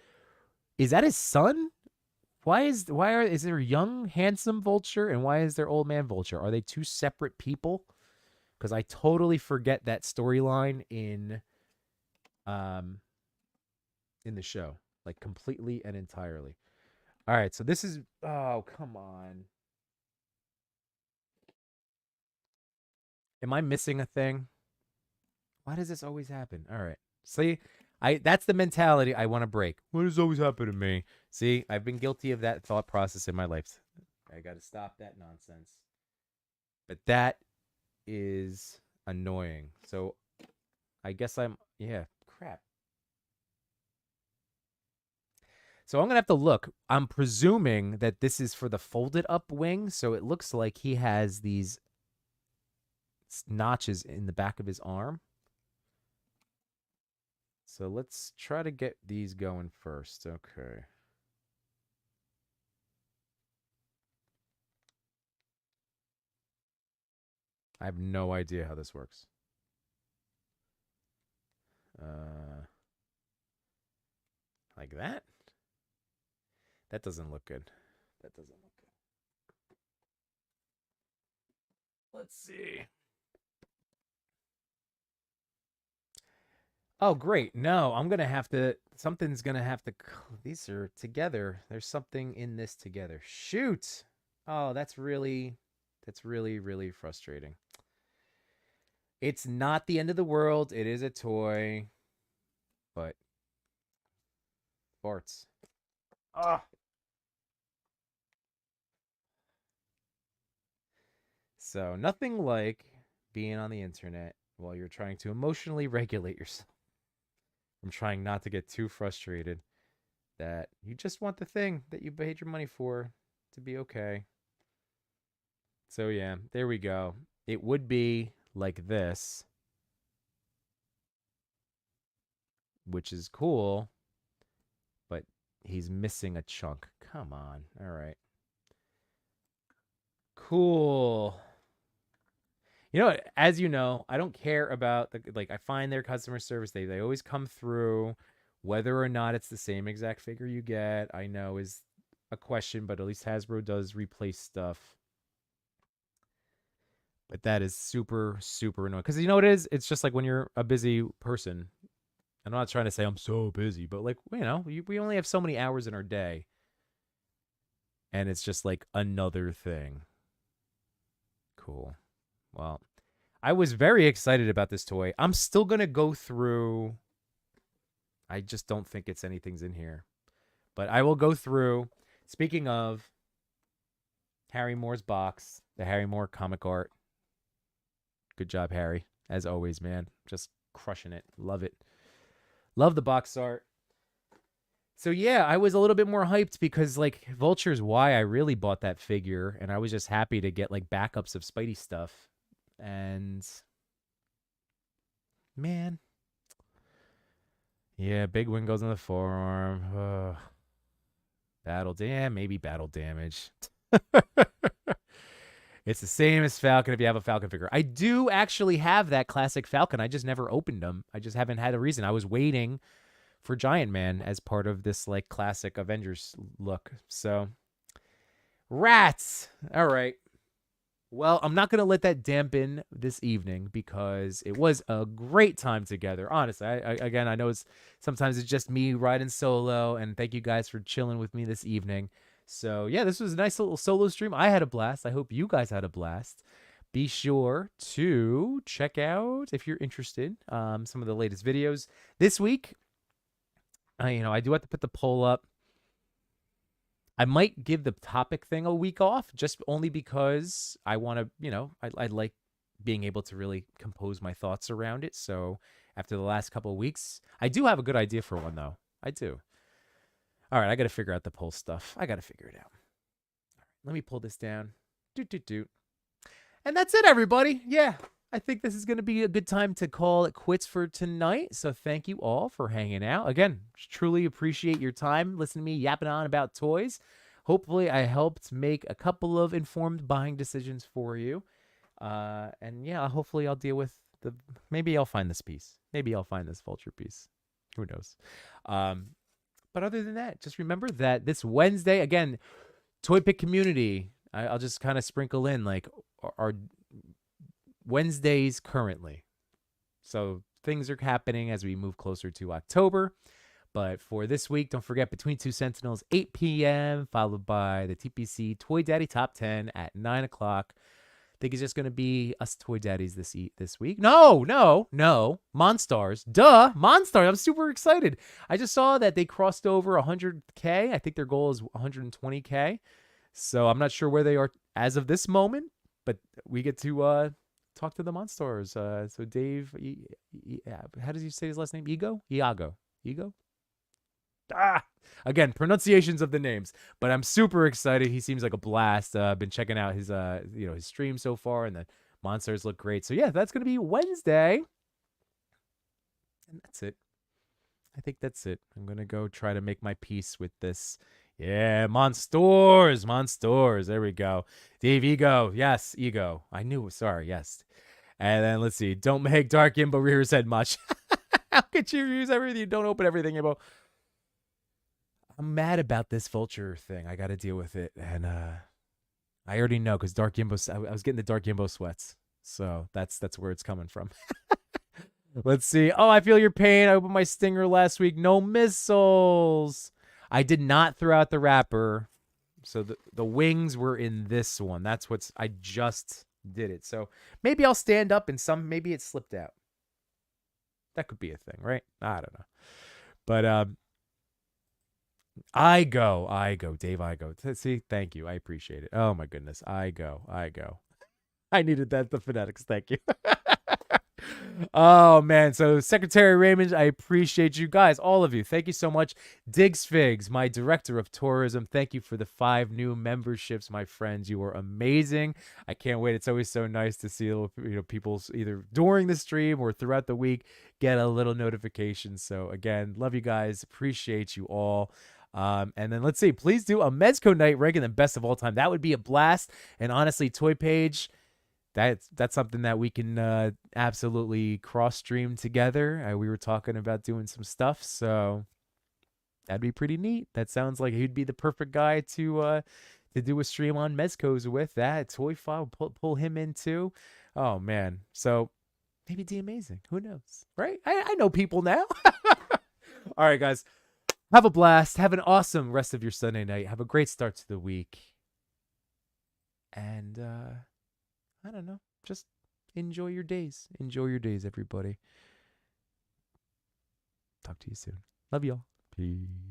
is that his son? Is there a young, handsome Vulture and why is there old man Vulture? Are they two separate people? Because I totally forget that storyline in the show. Like completely and entirely. All right, so this is, oh, come on. Am I missing a thing? Why does this always happen? All right. See, that's the mentality I want to break. Why does this always happen to me? See, I've been guilty of that thought process in my life. I got to stop that nonsense. But that is annoying. So I guess yeah, crap. So I'm going to have to look. I'm presuming that this is for the folded up wing. So it looks like he has these notches in the back of his arm. So let's try to get these going first. Okay. I have no idea how this works. Like that? That doesn't look good. That doesn't look good. Let's see. Oh, great. No, I'm going to have to, something's going to have to, these are together. There's something in this together. Shoot. Oh, that's really, really frustrating. It's not the end of the world. It is a toy, but farts. Ah. So nothing like being on the internet while you're trying to emotionally regulate yourself. I'm trying not to get too frustrated that you just want the thing that you paid your money for to be okay. So yeah, there we go. It would be like this, which is cool, but he's missing a chunk. Come on. All right. Cool. You know, as you know, I don't care about I find their customer service. They always come through, whether or not it's the same exact figure you get. I know is a question, but at least Hasbro does replace stuff. But that is super, super annoying. Because you know what it is? It's just like when you're a busy person. I'm not trying to say I'm so busy, but like, you know, we only have so many hours in our day. And it's just like another thing. Cool. Well, I was very excited about this toy. I'm still going to go through. I just don't think it's anything's in here. But I will go through. Speaking of Harry Moore's box, the Harry Moore comic art. Good job, Harry. As always, man. Just crushing it. Love it. Love the box art. So yeah, I was a little bit more hyped because like Vulture's why I really bought that figure, and I was just happy to get like backups of Spidey stuff. And man, yeah, big wing goes on the forearm. Maybe battle damage. It's the same as Falcon if you have a Falcon figure. I do actually have that classic Falcon. I just never opened them. I just haven't had a reason. I was waiting for Giant Man as part of this like classic Avengers look. So rats. All right. Well, I'm not going to let that dampen this evening because it was a great time together. Honestly, I know sometimes it's just me riding solo, and thank you guys for chilling with me this evening. So yeah, this was a nice little solo stream. I had a blast. I hope you guys had a blast. be sure to check out, if you're interested, some of the latest videos this week. I do have to put the poll up. I might give the topic thing a week off, just only because I want to, I like being able to really compose my thoughts around it. So after the last couple of weeks, I do have a good idea for one, though. I do. All right, I got to figure out the poll stuff. I got to figure it out. All right, let me pull this down. Doot. And that's it, everybody. Yeah, I think this is going to be a good time to call it quits for tonight. So thank you all for hanging out. Again, truly appreciate your time listening to me yapping on about toys. Hopefully, I helped make a couple of informed buying decisions for you. And yeah, hopefully I'll deal with maybe I'll find this piece. Maybe I'll find this Vulture piece. Who knows? But other than that, just remember that this Wednesday, again, Toy Pick community, I'll just kind of sprinkle in like our Wednesdays currently. So things are happening as we move closer to October. But for this week, don't forget, Between Two Sentinels, 8 p.m., followed by the TPC Toy Daddy Top 10 at 9 o'clock. I think it's just going to be us Toy Daddies this week. No. Monstars. Duh. Monstars. I'm super excited. I just saw that they crossed over 100K. I think their goal is 120K. So I'm not sure where they are as of this moment, but we get to talk to the Monstars. So Dave, how does he say his last name? Iago? Again, pronunciations of the names, but I'm super excited. He seems like a blast. I've been checking out his his stream so far, and the monsters look great. So yeah, that's gonna be Wednesday, and that's it. I think that's it. I'm gonna go try to make my peace with this. Yeah, monsters. There we go. Dave Ego, yes, Ego. I knew. Sorry, yes. And then let's see. Don't make Dark Imbo rear his head much. How could you use everything? Don't open everything, Imbo. I'm mad about this Vulture thing. I got to deal with it. And I already know because Dark Yimbo, I was getting the Dark Yimbo sweats. So that's where it's coming from. Let's see. Oh, I feel your pain. I opened my stinger last week. No missiles. I did not throw out the wrapper. So the wings were in this one. That's I just did it. So maybe I'll stand up and maybe it slipped out. That could be a thing, right? I don't know. But I go, Dave, I go. See, thank you. I appreciate it. Oh my goodness. I go. I needed that, the phonetics. Thank you. Oh man. So Secretary Raymond, I appreciate you guys, all of you. Thank you so much. Diggs Figs, my director of tourism. Thank you for the 5 new memberships, my friends. You are amazing. I can't wait. It's always so nice to see people either during the stream or throughout the week get a little notification. So again, love you guys. Appreciate you all. And then let's see, please do a Mezco night ranking the best of all time. That would be a blast. And honestly, Toy Page, that's something that we can absolutely cross stream together. We were talking about doing some stuff, so that'd be pretty neat. That sounds like he'd be the perfect guy to do a stream on Mezcos with. That Toy File, pull him in too. Oh man, so maybe D Amazing. Who knows, right? I know people now. All right, guys. Have a blast. Have an awesome rest of your Sunday night. Have a great start to the week. And I don't know. Just enjoy your days. Enjoy your days, everybody. Talk to you soon. Love y'all. Peace.